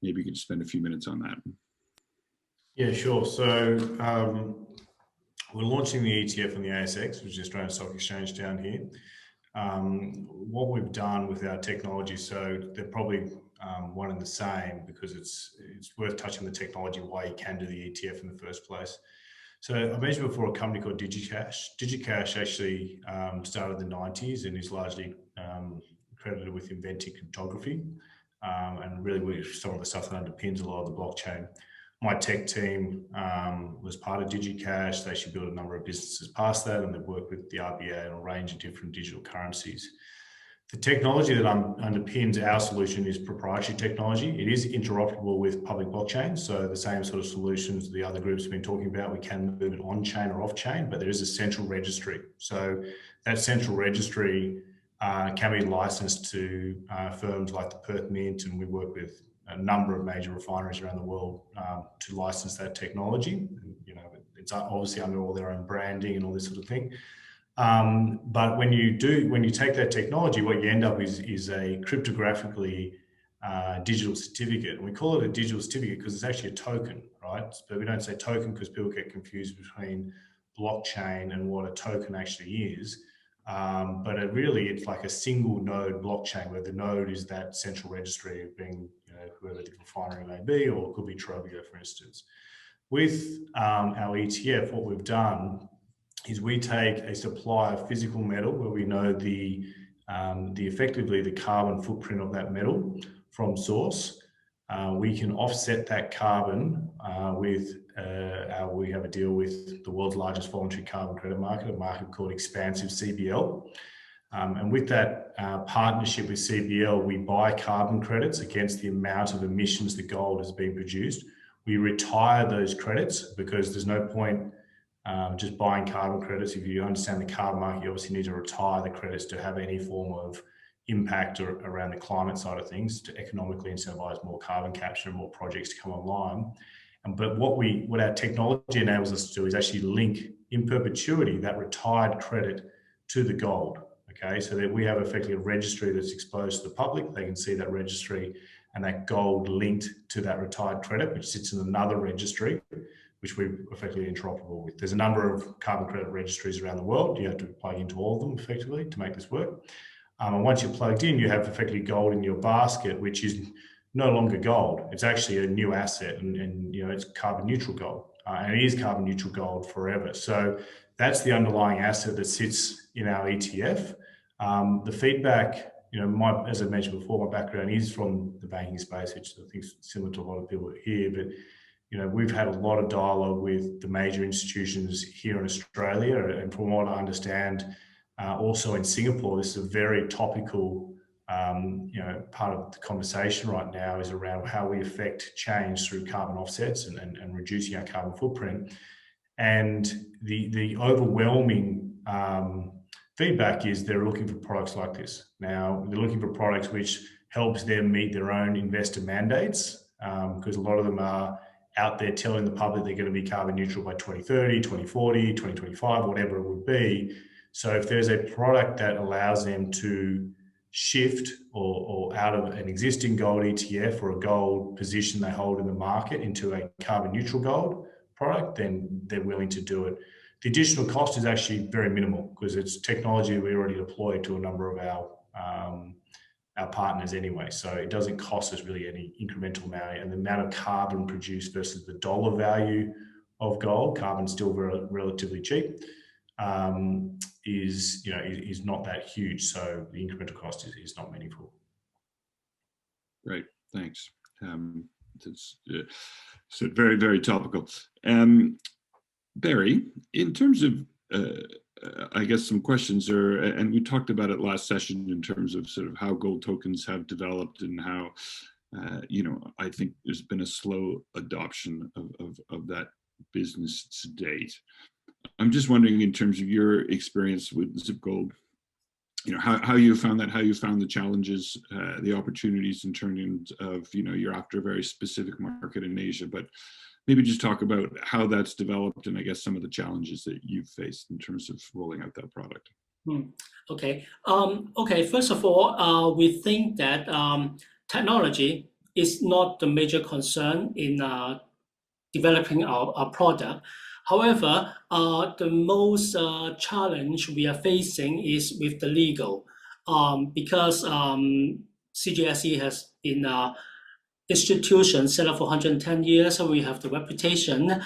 Maybe you could spend a few minutes on that. Yeah, sure. So we're launching the ETF on the ASX, which is the Australian Stock Exchange down here. What we've done with our technology, so they're probably one and the same, because it's worth touching the technology, why you can do the ETF in the first place. So I mentioned before a company called DigiCash. DigiCash actually started in the 90s and is largely credited with inventing cryptography and really with some of the stuff that underpins a lot of the blockchain. My tech team was part of DigiCash. They actually built a number of businesses past that, and they've worked with the RBA on a range of different digital currencies. The technology that underpins our solution is proprietary technology. It is interoperable with public blockchains. So the same sort of solutions the other groups have been talking about, we can move it on-chain or off-chain, but there is a central registry. So that central registry can be licensed to firms like the Perth Mint, and we work with a number of major refineries around the world to license that technology. You know, it's obviously under all their own branding and all this sort of thing. But when you take that technology, what you end up is a cryptographically digital certificate. And we call it a digital certificate because it's actually a token, right? But we don't say token because people get confused between blockchain and what a token actually is. But it's like a single node blockchain where the node is that central registry being, you know, whoever the refinery may be, or it could be Trovio, for instance. With our ETF, what we've done is we take a supply of physical metal where we know the effectively the carbon footprint of that metal from source. We can offset that carbon with we have a deal with the world's largest voluntary carbon credit market, a market called Expansive CBL. And with that partnership with CBL, we buy carbon credits against the amount of emissions the gold has been produced. We retire those credits because there's no point just buying carbon credits. If you understand the carbon market, you obviously need to retire the credits to have any form of, impact around the climate side of things to economically incentivize more carbon capture and more projects to come online. But what our technology enables us to do is actually link in perpetuity that retired credit to the gold. Okay, so that we have effectively a registry that's exposed to the public. They can see that registry and that gold linked to that retired credit, which sits in another registry, which we're effectively interoperable with. There's a number of carbon credit registries around the world. You have to plug into all of them effectively to make this work. And once you're plugged in, you have effectively gold in your basket, which is no longer gold. It's actually a new asset, and you know, it's carbon neutral gold, and it is carbon neutral gold forever. So that's the underlying asset that sits in our ETF. The feedback, you know, as I mentioned before, my background is from the banking space, which I think is similar to a lot of people here. But you know, we've had a lot of dialogue with the major institutions here in Australia, and from what I understand, also in Singapore, this is a very topical, you know, part of the conversation right now is around how we affect change through carbon offsets and reducing our carbon footprint. And the overwhelming feedback is they're looking for products like this. Now, they're looking for products which helps them meet their own investor mandates, because a lot of them are out there telling the public they're going to be carbon neutral by 2030, 2040, 2025, whatever it would be. So if there's a product that allows them to shift or out of an existing gold ETF or a gold position they hold in the market into a carbon neutral gold product, then they're willing to do it. The additional cost is actually very minimal because it's technology we already deployed to a number of our partners anyway. So it doesn't cost us really any incremental amount, and the amount of carbon produced versus the dollar value of gold, carbon's still relatively cheap, is not that huge. So the incremental cost is not meaningful. Right, thanks. It's very, very topical. Barry, in terms of I guess some questions are, and we talked about it last session in terms of sort of how gold tokens have developed and how, you know, I think there's been a slow adoption of that business to date. I'm just wondering, in terms of your experience with Zip Gold, you know, how you found that, how you found the challenges, the opportunities in terms of, you know, you're after a very specific market in Asia, but maybe just talk about how that's developed and I guess some of the challenges that you've faced in terms of rolling out that product. Okay. Okay. First of all, we think that technology is not the major concern in developing our product. However, the most challenge we are facing is with the legal, because CGSE has been institution set up for 110 years, so we have the reputation.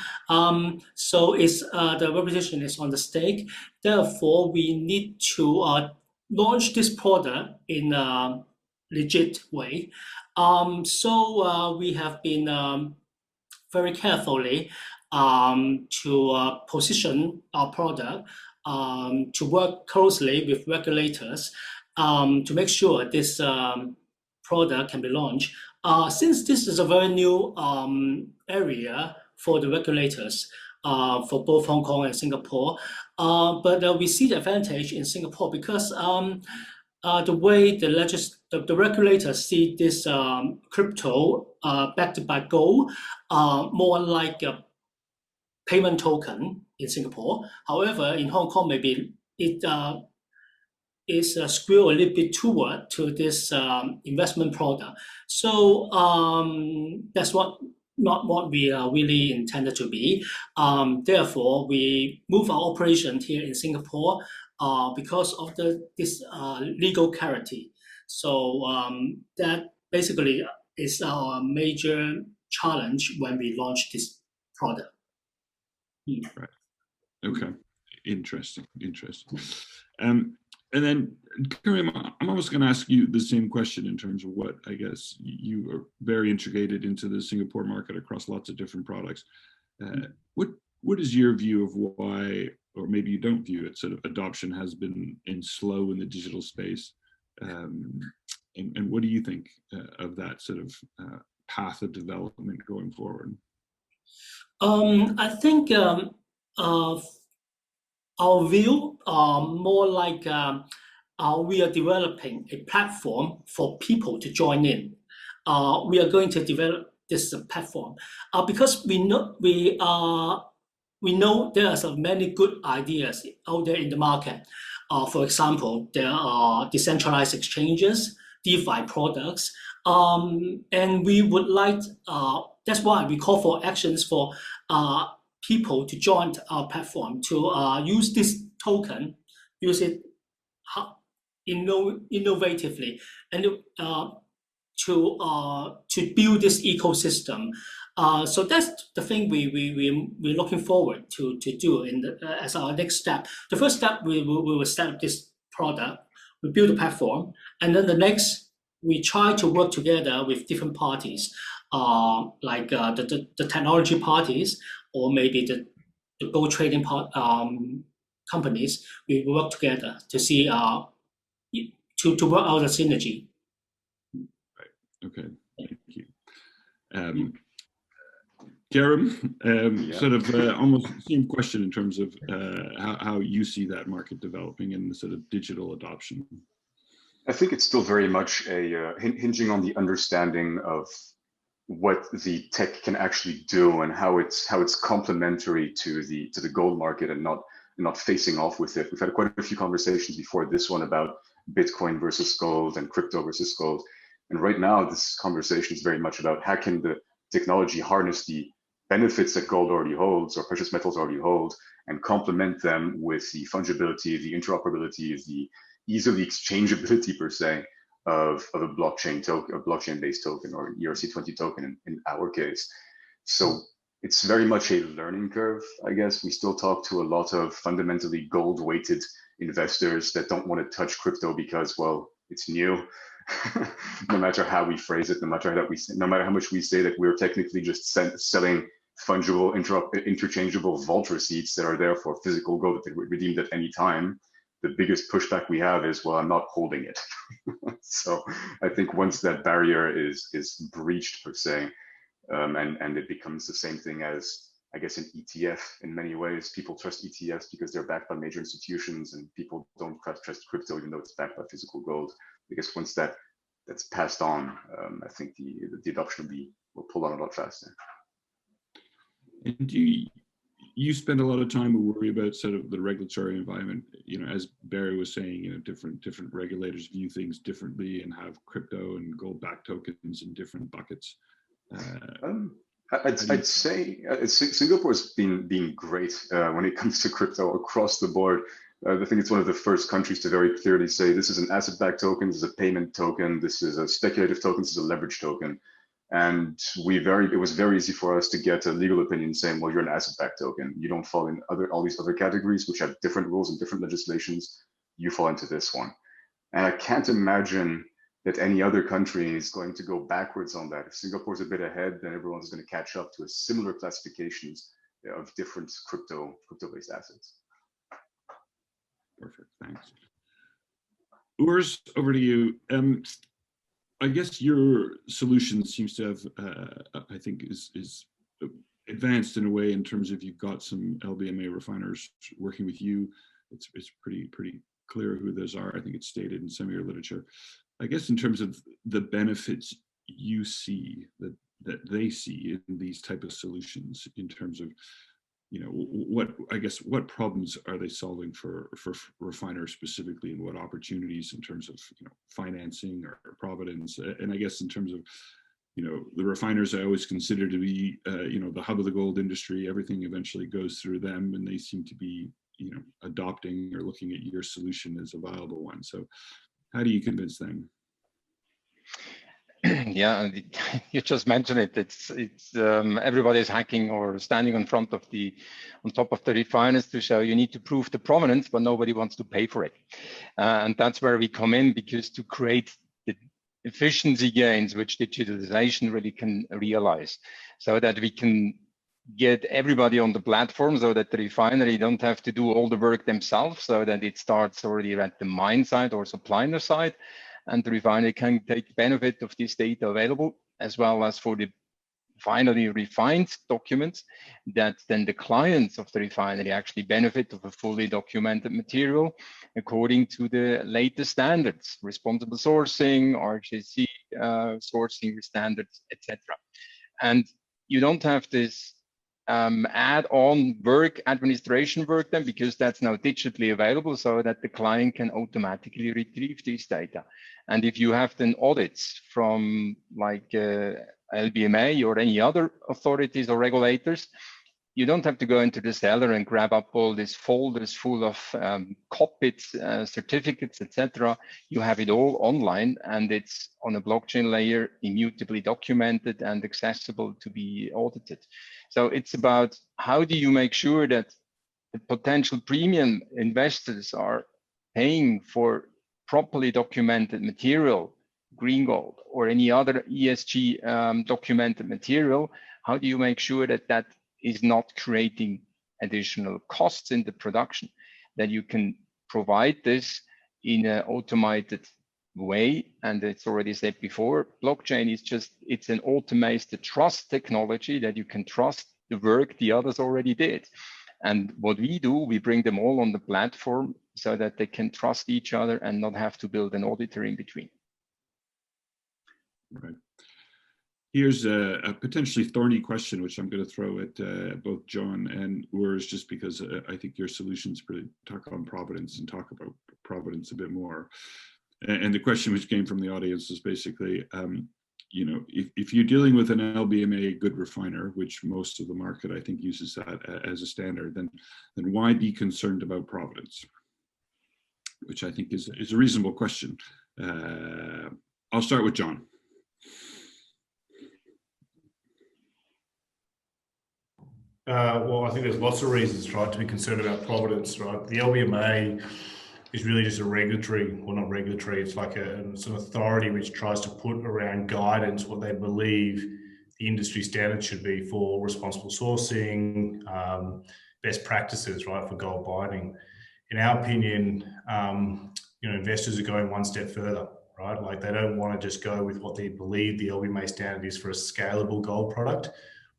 So it's the reputation is on the stake. Therefore, we need to launch this product in a legit way. So we have been very carefully to position our product, to work closely with regulators to make sure this product can be launched. Since this is a very new area for the regulators for both Hong Kong and Singapore, but we see the advantage in Singapore because the way the regulators see this crypto backed by gold, more like a payment token in Singapore. However, in Hong Kong, maybe it is skewed a little bit toward to this investment product. So that's not what we really intended to be. Therefore, we move our operation here in Singapore because of this legal clarity. So that basically is our major challenge when we launch this product. Right. Okay. Interesting. And then, Karim, I'm almost going to ask you the same question in terms of what, I guess, you are very integrated into the Singapore market across lots of different products. What is your view of why, or maybe you don't view it, sort of adoption has been slow in the digital space? And what do you think of that sort of path of development going forward? I think our view more like we are developing a platform for people to join in. We are going to develop this platform because we know there are so many good ideas out there in the market. For example, there are decentralized exchanges, DeFi products, and we would like. That's why we call for actions for people to join our platform to use this token, use it innovatively, and to build this ecosystem. So that's the thing we're looking forward to do as our next step. The first step, we will set up this product, we build a platform, and then the next, we try to work together with different parties, like the technology parties, or maybe the gold trading companies. We work together to see to work out a synergy. Right. Okay. Thank you. Jerem, sort of almost the same question in terms of how you see that market developing and the sort of digital adoption. I think it's still very much a hinging on the understanding of what the tech can actually do and how it's complementary to the gold market and not facing off with it. We've had quite a few conversations before this one about Bitcoin versus gold and crypto versus gold. And right now, this conversation is very much about how can the technology harness the benefits that gold already holds or precious metals already hold and complement them with the fungibility, the interoperability, the ease of the exchangeability per se of a blockchain token, a blockchain-based token, or ERC20 token in our case. So it's very much a learning curve, I guess. We still talk to a lot of fundamentally gold-weighted investors that don't want to touch crypto because, well, it's new. No matter how we phrase it, no matter how much we say that we're technically just selling fungible, interchangeable vault receipts that are there for physical gold that they redeemed at any time. The biggest pushback we have is, well, I'm not holding it. So I think once that barrier is breached per se, and it becomes the same thing as, I guess, an ETF in many ways. People trust ETFs because they're backed by major institutions, and people don't trust crypto even though it's backed by physical gold. Because once that's passed on, I think the adoption will pull on a lot faster. And you spend a lot of time and worry about sort of the regulatory environment. You know, as Barry was saying, you know, different regulators view things differently and have crypto and gold-backed tokens in different buckets. I'd say Singapore's been great when it comes to crypto across the board. I think it's one of the first countries to very clearly say this is an asset-backed token, this is a payment token, this is a speculative token, this is a leverage token. And it was very easy for us to get a legal opinion saying, well, you're an asset-backed token. You don't fall in all these other categories, which have different rules and different legislations. You fall into this one. And I can't imagine that any other country is going to go backwards on that. If Singapore's a bit ahead, then everyone's going to catch up to a similar classifications of different crypto-based assets. Perfect, thanks. Urs, over to you. I guess your solution seems to have, I think, is advanced in a way in terms of you've got some LBMA refiners working with you. It's pretty clear who those are. I think it's stated in some of your literature. I guess in terms of the benefits you see that they see in these type of solutions, in terms of, you know, what problems are they solving for refiners specifically, and what opportunities in terms of, you know, financing or providence, and I guess in terms of, you know, the refiners I always consider to be, you know, the hub of the gold industry. Everything eventually goes through them, and they seem to be, you know, adopting or looking at your solution as a viable one. So how do you convince them? Yeah, you just mentioned it. It's everybody's hacking or standing on top of the refiners to show you need to prove the provenance, but nobody wants to pay for it. And that's where we come in, because to create the efficiency gains which digitalization really can realize, so that we can get everybody on the platform, so that the refinery don't have to do all the work themselves, so that it starts already at the mine side or supplier side, and the refinery can take benefit of this data available, as well as for the finally refined documents that then the clients of the refinery actually benefit of a fully documented material according to the latest standards, responsible sourcing, RJC sourcing standards, etc. And you don't have this add-on work, administration work then, because that's now digitally available so that the client can automatically retrieve these data. And if you have then audits from like LBMA or any other authorities or regulators, you don't have to go into the cellar and grab up all these folders full of copied certificates, etc. You have it all online, and it's on a blockchain layer, immutably documented and accessible to be audited. So it's about how do you make sure that the potential premium investors are paying for properly documented material, green gold, or any other ESG documented material. How do you make sure that that is not creating additional costs in the production, that you can provide this in an automated way? And it's already said before, blockchain is just, it's an automated trust technology that you can trust the work the others already did. And what we do, we bring them all on the platform so that they can trust each other and not have to build an auditor in between. Right. Here's a potentially thorny question, which I'm going to throw at both John and Urs, just because I think your solutions really talk on provenance and talk about provenance a bit more. And the question which came from the audience is basically, you know, if you're dealing with an LBMA good refiner, which most of the market I think uses that as a standard, then why be concerned about provenance? Which I think is a reasonable question. I'll start with John. Well, I think there's lots of reasons, right, to be concerned about provenance, right? The LBMA is really just a regulatory, well, not regulatory, it's like it's an authority which tries to put around guidance what they believe the industry standards should be for responsible sourcing, best practices, right, for gold mining. In our opinion, you know, investors are going one step further, right? Like they don't want to just go with what they believe the LBMA standard is for a scalable gold product,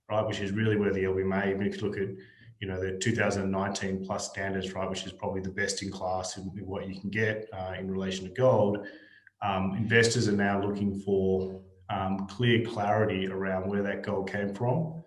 right, which is really where the LBMA, even if you look at, you know, the 2019 plus standards, right, which is probably the best in class in what you can get in relation to gold. Investors are now looking for clear clarity around where that gold came from,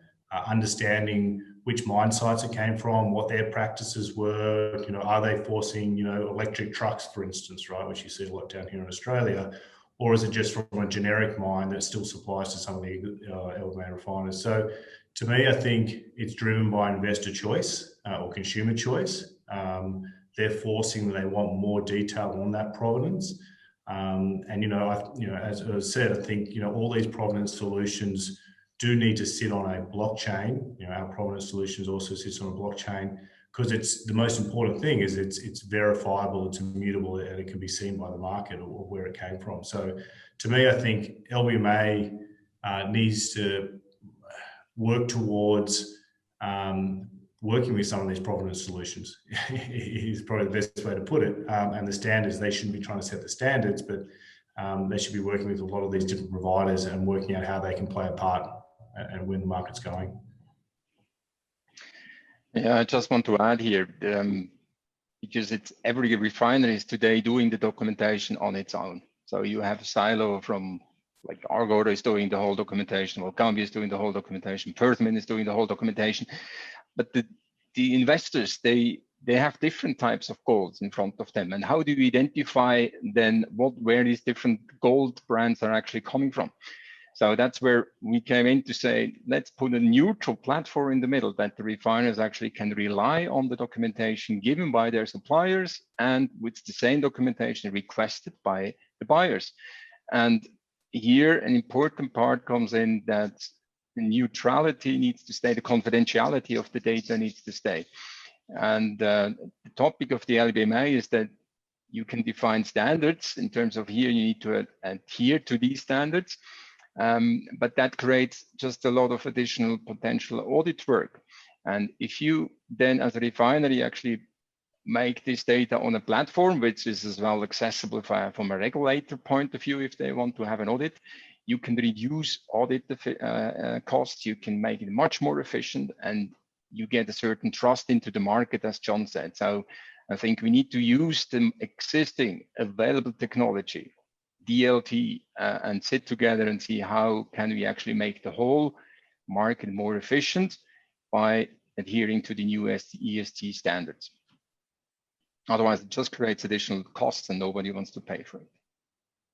understanding which mine sites it came from, what their practices were, you know, are they forcing, you know, electric trucks, for instance, right, which you see a lot down here in Australia, or is it just from a generic mine that still supplies to some of the LBMA refiners? So to me, I think it's driven by investor choice or consumer choice. They're forcing that they want more detail on that provenance. And, you know, as I said, I think, you know, all these provenance solutions do need to sit on a blockchain. You know, our provenance solutions also sits on a blockchain, because it's the most important thing is it's verifiable, it's immutable, and it can be seen by the market or where it came from. So to me, I think LBMA needs to work towards working with some of these provenance solutions is probably the best way to put it. And the standards, they shouldn't be trying to set the standards, but they should be working with a lot of these different providers and working out how they can play a part and where the market's going. Yeah, I just want to add here, because it's every refinery is today doing the documentation on its own. So you have a silo from like Argota is doing the whole documentation, or Gambia is doing the whole documentation, Perthman is doing the whole documentation. But the investors, they have different types of golds in front of them. And how do you identify then where these different gold brands are actually coming from? So that's where we came in to say, let's put a neutral platform in the middle that the refiners actually can rely on the documentation given by their suppliers and with the same documentation requested by the buyers. And here an important part comes in that the neutrality needs to stay, the confidentiality of the data needs to stay. And the topic of the LBMA is that you can define standards in terms of here you need to adhere to these standards. But that creates just a lot of additional potential audit work. And if you then as a refinery actually make this data on a platform which is as well accessible from a regulator point of view. If they want to have an audit, you can reduce audit costs, you can make it much more efficient, and you get a certain trust into the market, as John said. So I think we need to use the existing available technology, DLT, and sit together and see how can we actually make the whole market more efficient by adhering to the new ESG standards. Otherwise, it just creates additional costs and nobody wants to pay for it.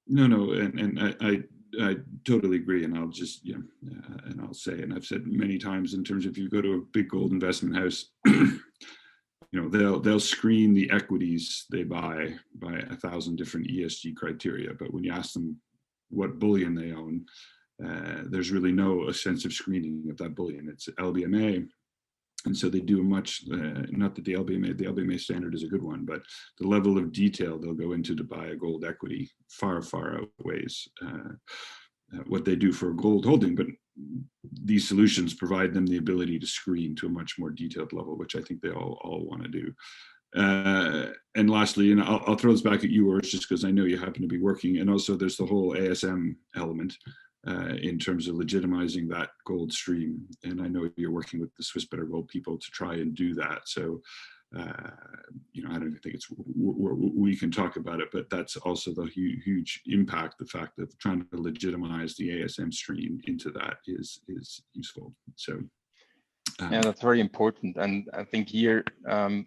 No, and I totally agree, and I'll just, and I'll say, and I've said many times, in terms of, if you go to a big gold investment house, they'll screen the equities they buy by 1,000 different ESG criteria, but when you ask them what bullion they own, there's really no sense screening of that bullion. It's LBMA. And so they do a much, not that the LBMA standard is a good one, but the level of detail they'll go into to buy a gold equity far, far outweighs what they do for a gold holding. But these solutions provide them the ability to screen to a much more detailed level, which I think they all want to do. And lastly, and I'll throw this back at you, Urs, just because I know you happen to be working, and also there's the whole ASM element. In terms of legitimizing that gold stream. And I know you're working with the Swiss Better Gold people to try and do that. So, I don't even think we can talk about it, but that's also the huge impact, the fact that trying to legitimize the ASM stream into that is useful. So. Yeah, that's very important. And I think here,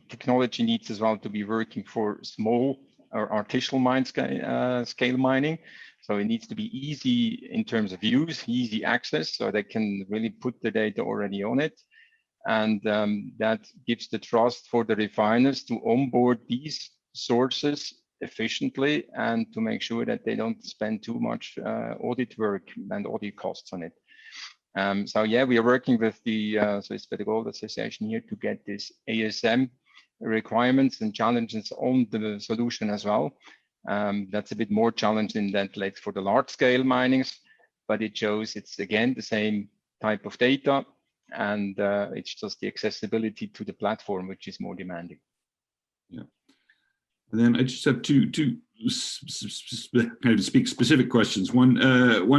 technology needs as well to be working for small or artisanal scale mining. So it needs to be easy in terms of use, easy access, so they can really put the data already on it. And that gives the trust for the refiners to onboard these sources efficiently and to make sure that they don't spend too much audit work and audit costs on it. So yeah, we are working with the Swiss Better Gold Association here to get this ASM requirements and challenges on the solution as well. That's a bit more challenging than like for the large scale minings, but it shows it's again the same type of data, and it's just the accessibility to the platform which is more demanding. Yeah, and then I just have two kind of speak specific questions. One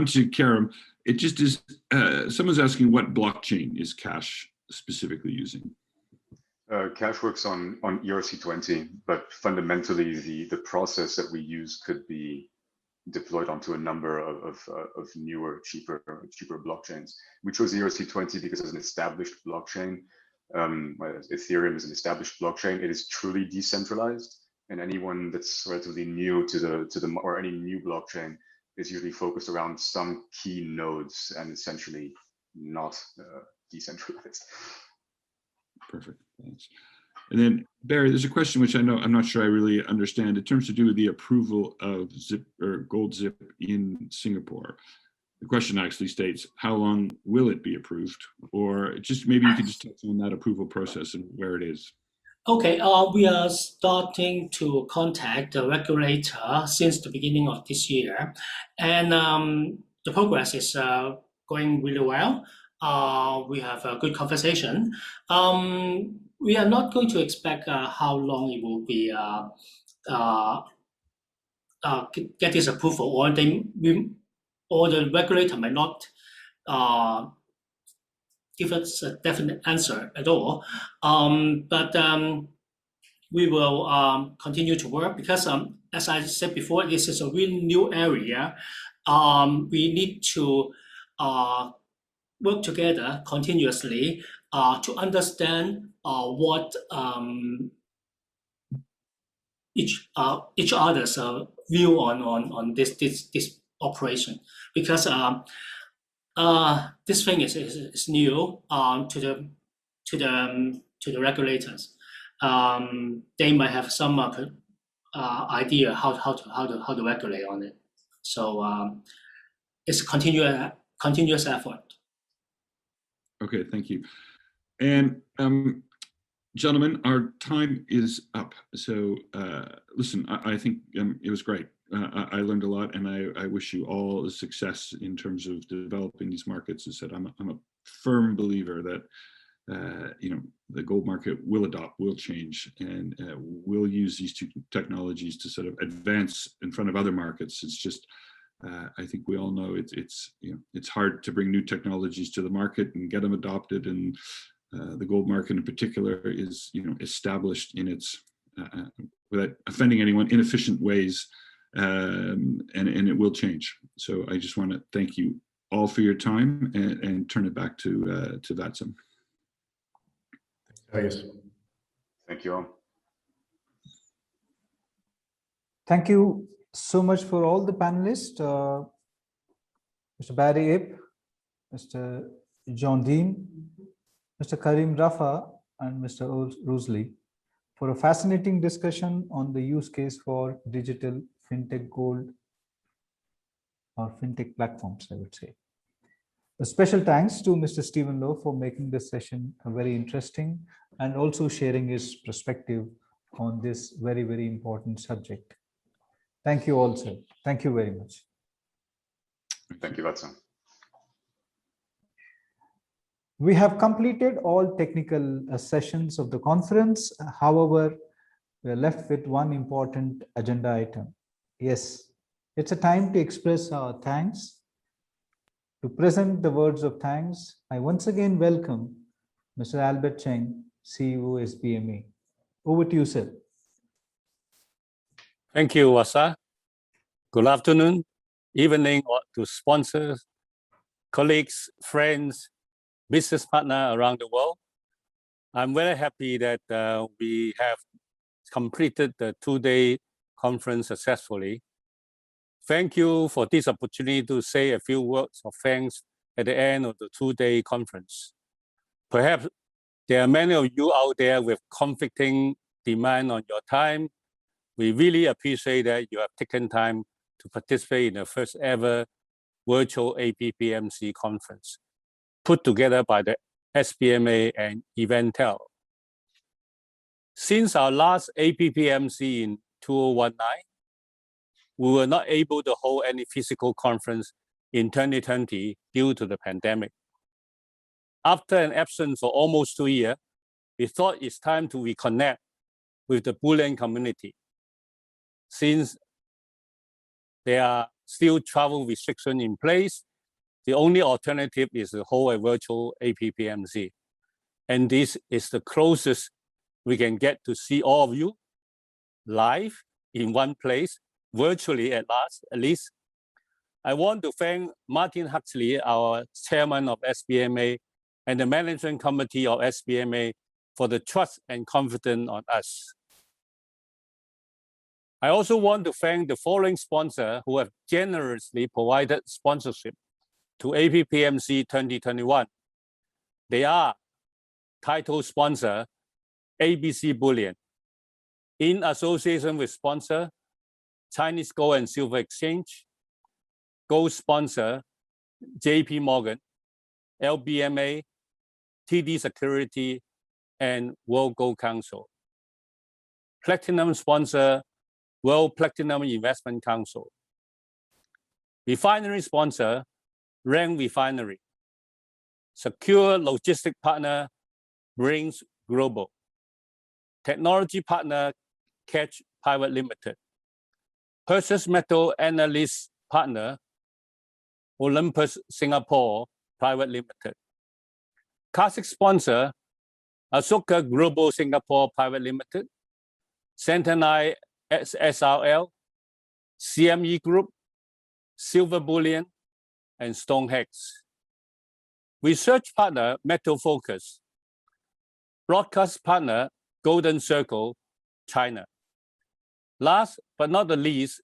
to Karim. It just is someone's asking what blockchain is Cash specifically using. Cash works on ERC20, but fundamentally the process that we use could be deployed onto a number of newer, cheaper blockchains. We chose ERC20 because it's an established blockchain. Ethereum is an established blockchain. It is truly decentralized, and anyone that's relatively new to the or any new blockchain is usually focused around some key nodes and essentially not decentralized. Perfect, thanks. And then Barry, there's a question which I'm not sure I really understand in terms to do with the approval of Zip or Gold Zip in Singapore. The question actually states, how long will it be approved? Or just maybe you could just touch on that approval process and where it is. Okay, we are starting to contact the regulator since the beginning of this year, and the progress is going really well. We have a good conversation. We are not going to expect how long it will be get this approval, or the regulator might not give us a definite answer at all. But we will continue to work because, as I said before, this is a really new area. We need to work together continuously to understand what each other's view on this operation, because this thing is new to the regulators. They might have some idea how to regulate on it. So it's continuous effort. Okay, thank you. And gentlemen, our time is up. So listen, I think it was great. I learned a lot, and I wish you all the success in terms of developing these markets. As I said, I'm a firm believer that the gold market will adopt, will change, and will use these two technologies to sort of advance in front of other markets. It's just, I think we all know it's hard to bring new technologies to the market and get them adopted. And the gold market in particular is, established in its, without offending anyone, inefficient ways, and it will change. So I just want to thank you all for your time and turn it back to Vatsam. Yes. Thank you all. Thank you so much for all the panelists, Mr. Barry Ip, Mr. John Dean, Mr. Karim Rafa, and Mr. Rosley, for a fascinating discussion on the use case for digital fintech gold or fintech platforms, I would say. A special thanks to Mr. Stephen Lowe for making this session very interesting and also sharing his perspective on this very, very important subject. Thank you all, sir. Thank you very much. Thank you, Vatsam. We have completed all technical sessions of the conference. However, we are left with one important agenda item. Yes, it's a time to express our thanks. To present the words of thanks, I once again welcome Mr. Albert Cheng, CEO SBMA. Over to you, sir. Thank you, Wasa. Good afternoon, evening to sponsors, colleagues, friends, business partners around the world. I'm very happy that we have completed the two-day conference successfully. Thank you for this opportunity to say a few words of thanks at the end of the two-day conference. Perhaps there are many of you out there with conflicting demand on your time. We really appreciate that you have taken time to participate in the first ever virtual APPMC conference put together by the SBMA and Eventel. Since our last APPMC in 2019, we were not able to hold any physical conference in 2020 due to the pandemic. After an absence for almost 2 years, we thought it's time to reconnect with the Bullion community. Since there are still travel restrictions in place, the only alternative is to hold a virtual APPMC. And this is the closest we can get to see all of you live in one place, virtually at least. I want to thank Martin Huxley, our chairman of SBMA, and the management committee of SBMA for the trust and confidence on us. I also want to thank the following sponsors who have generously provided sponsorship to APPMC 2021. They are title sponsor, ABC Bullion, in association with sponsor, Chinese Gold and Silver Exchange, gold sponsor, JP Morgan, LBMA, TD Security, and World Gold Council. Platinum sponsor, World Platinum Investment Council. Refinery sponsor, Rank Refinery. Secure logistic partner, Brings Global. Technology partner, Catch Private Limited. Precious metal analyst partner, Olympus Singapore Private Limited. Classic sponsor, Ashoka Global Singapore Private Limited, Centennial SRL, CME Group, Silver Bullion, and Stonehex. Research partner, Metal Focus. Broadcast partner, Golden Circle, China. Last but not the least,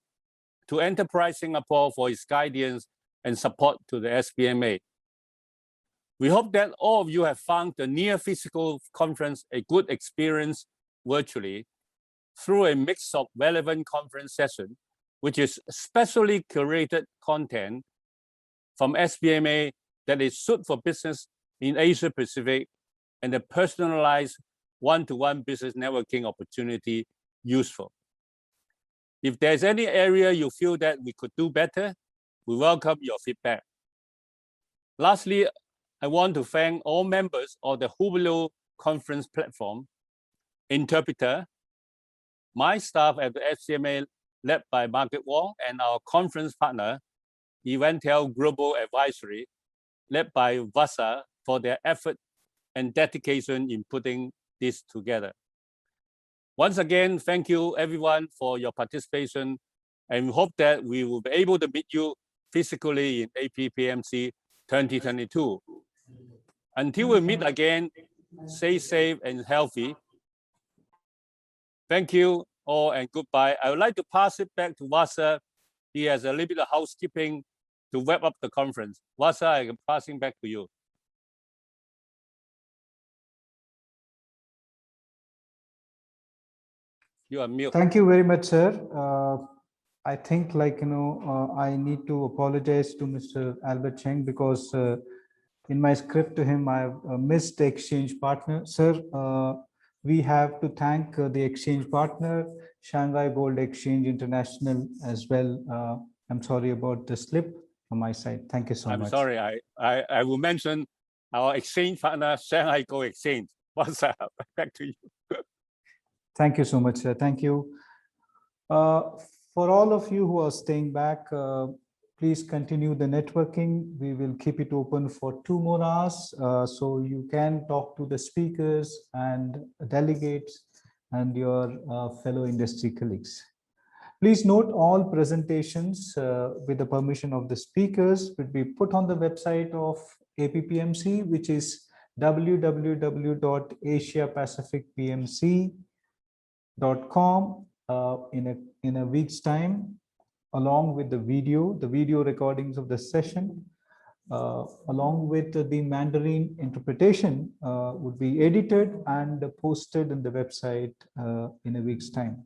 to Enterprise Singapore for its guidance and support to the SBMA. We hope that all of you have found the near physical conference a good experience virtually through a mix of relevant conference session, which is specially curated content from SBMA that is suited for business in Asia Pacific and the personalized one-to-one business networking opportunity useful. If there's any area you feel that we could do better, we welcome your feedback. Lastly, I want to thank all members of the Hubilo conference platform, interpreter, my staff at the FCMA led by Margaret Wong, and our conference partner, Eventel Global Advisory, led by Vasa, for their effort and dedication in putting this together. Once again, thank you everyone for your participation, and we hope that we will be able to meet you physically in APPMC 2022. Until we meet again, stay safe and healthy. Thank you all and goodbye. I would like to pass it back to Vasa. He has a little bit of housekeeping to wrap up the conference. Vasa, I am passing back to you. You are mute. Thank you very much, sir. I think I need to apologize to Mr. Albert Cheng because in my script to him, I have missed the exchange partner. Sir, we have to thank the exchange partner, Shanghai Gold Exchange International as well. I'm sorry about the slip from my side. Thank you so much. I'm sorry. I will mention our exchange partner, Shanghai Gold Exchange. Vasa, back to you. Thank you so much, sir. Thank you. For all of you who are staying back, please continue the networking. We will keep it open for 2 more hours, so you can talk to the speakers and delegates and your fellow industry colleagues. Please note all presentations with the permission of the speakers will be put on the website of APPMC, which is www.asiapacificpmc.com in a week's time, along with the video recordings of the session, along with the Mandarin interpretation would be edited and posted in the website in a week's time.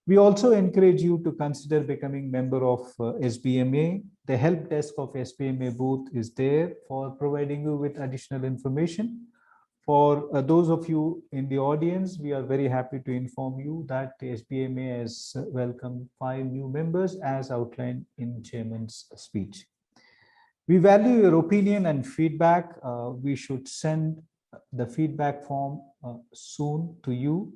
We also encourage you to consider becoming member of SBMA. The help desk of SBMA booth is there for providing you with additional information. For those of you in the audience, we are very happy to inform you that the SBMA has welcomed 5 new members as outlined in Chairman's speech. We value your opinion and feedback. We should send the feedback form soon to you.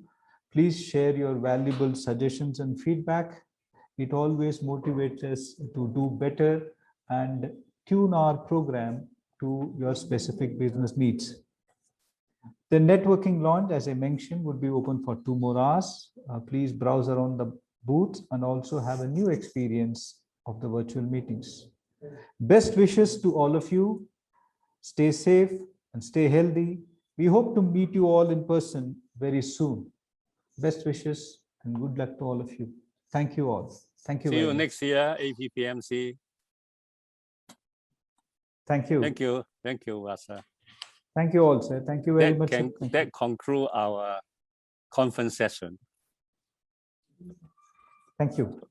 Please share your valuable suggestions and feedback. It always motivates us to do better and tune our program to your specific business needs. The networking launch, as I mentioned, would be open for 2 more hours. Please browse around the booth and also have a new experience of the virtual meetings. Best wishes to all of you. Stay safe and stay healthy. We hope to meet you all in person very soon. Best wishes and good luck to all of you. Thank you all. Thank you. See you much. next year, APPMC. Thank you. Thank you. Thank you, Vasa. Thank you all, sir. Thank you very much. That concludes our conference session. Thank you.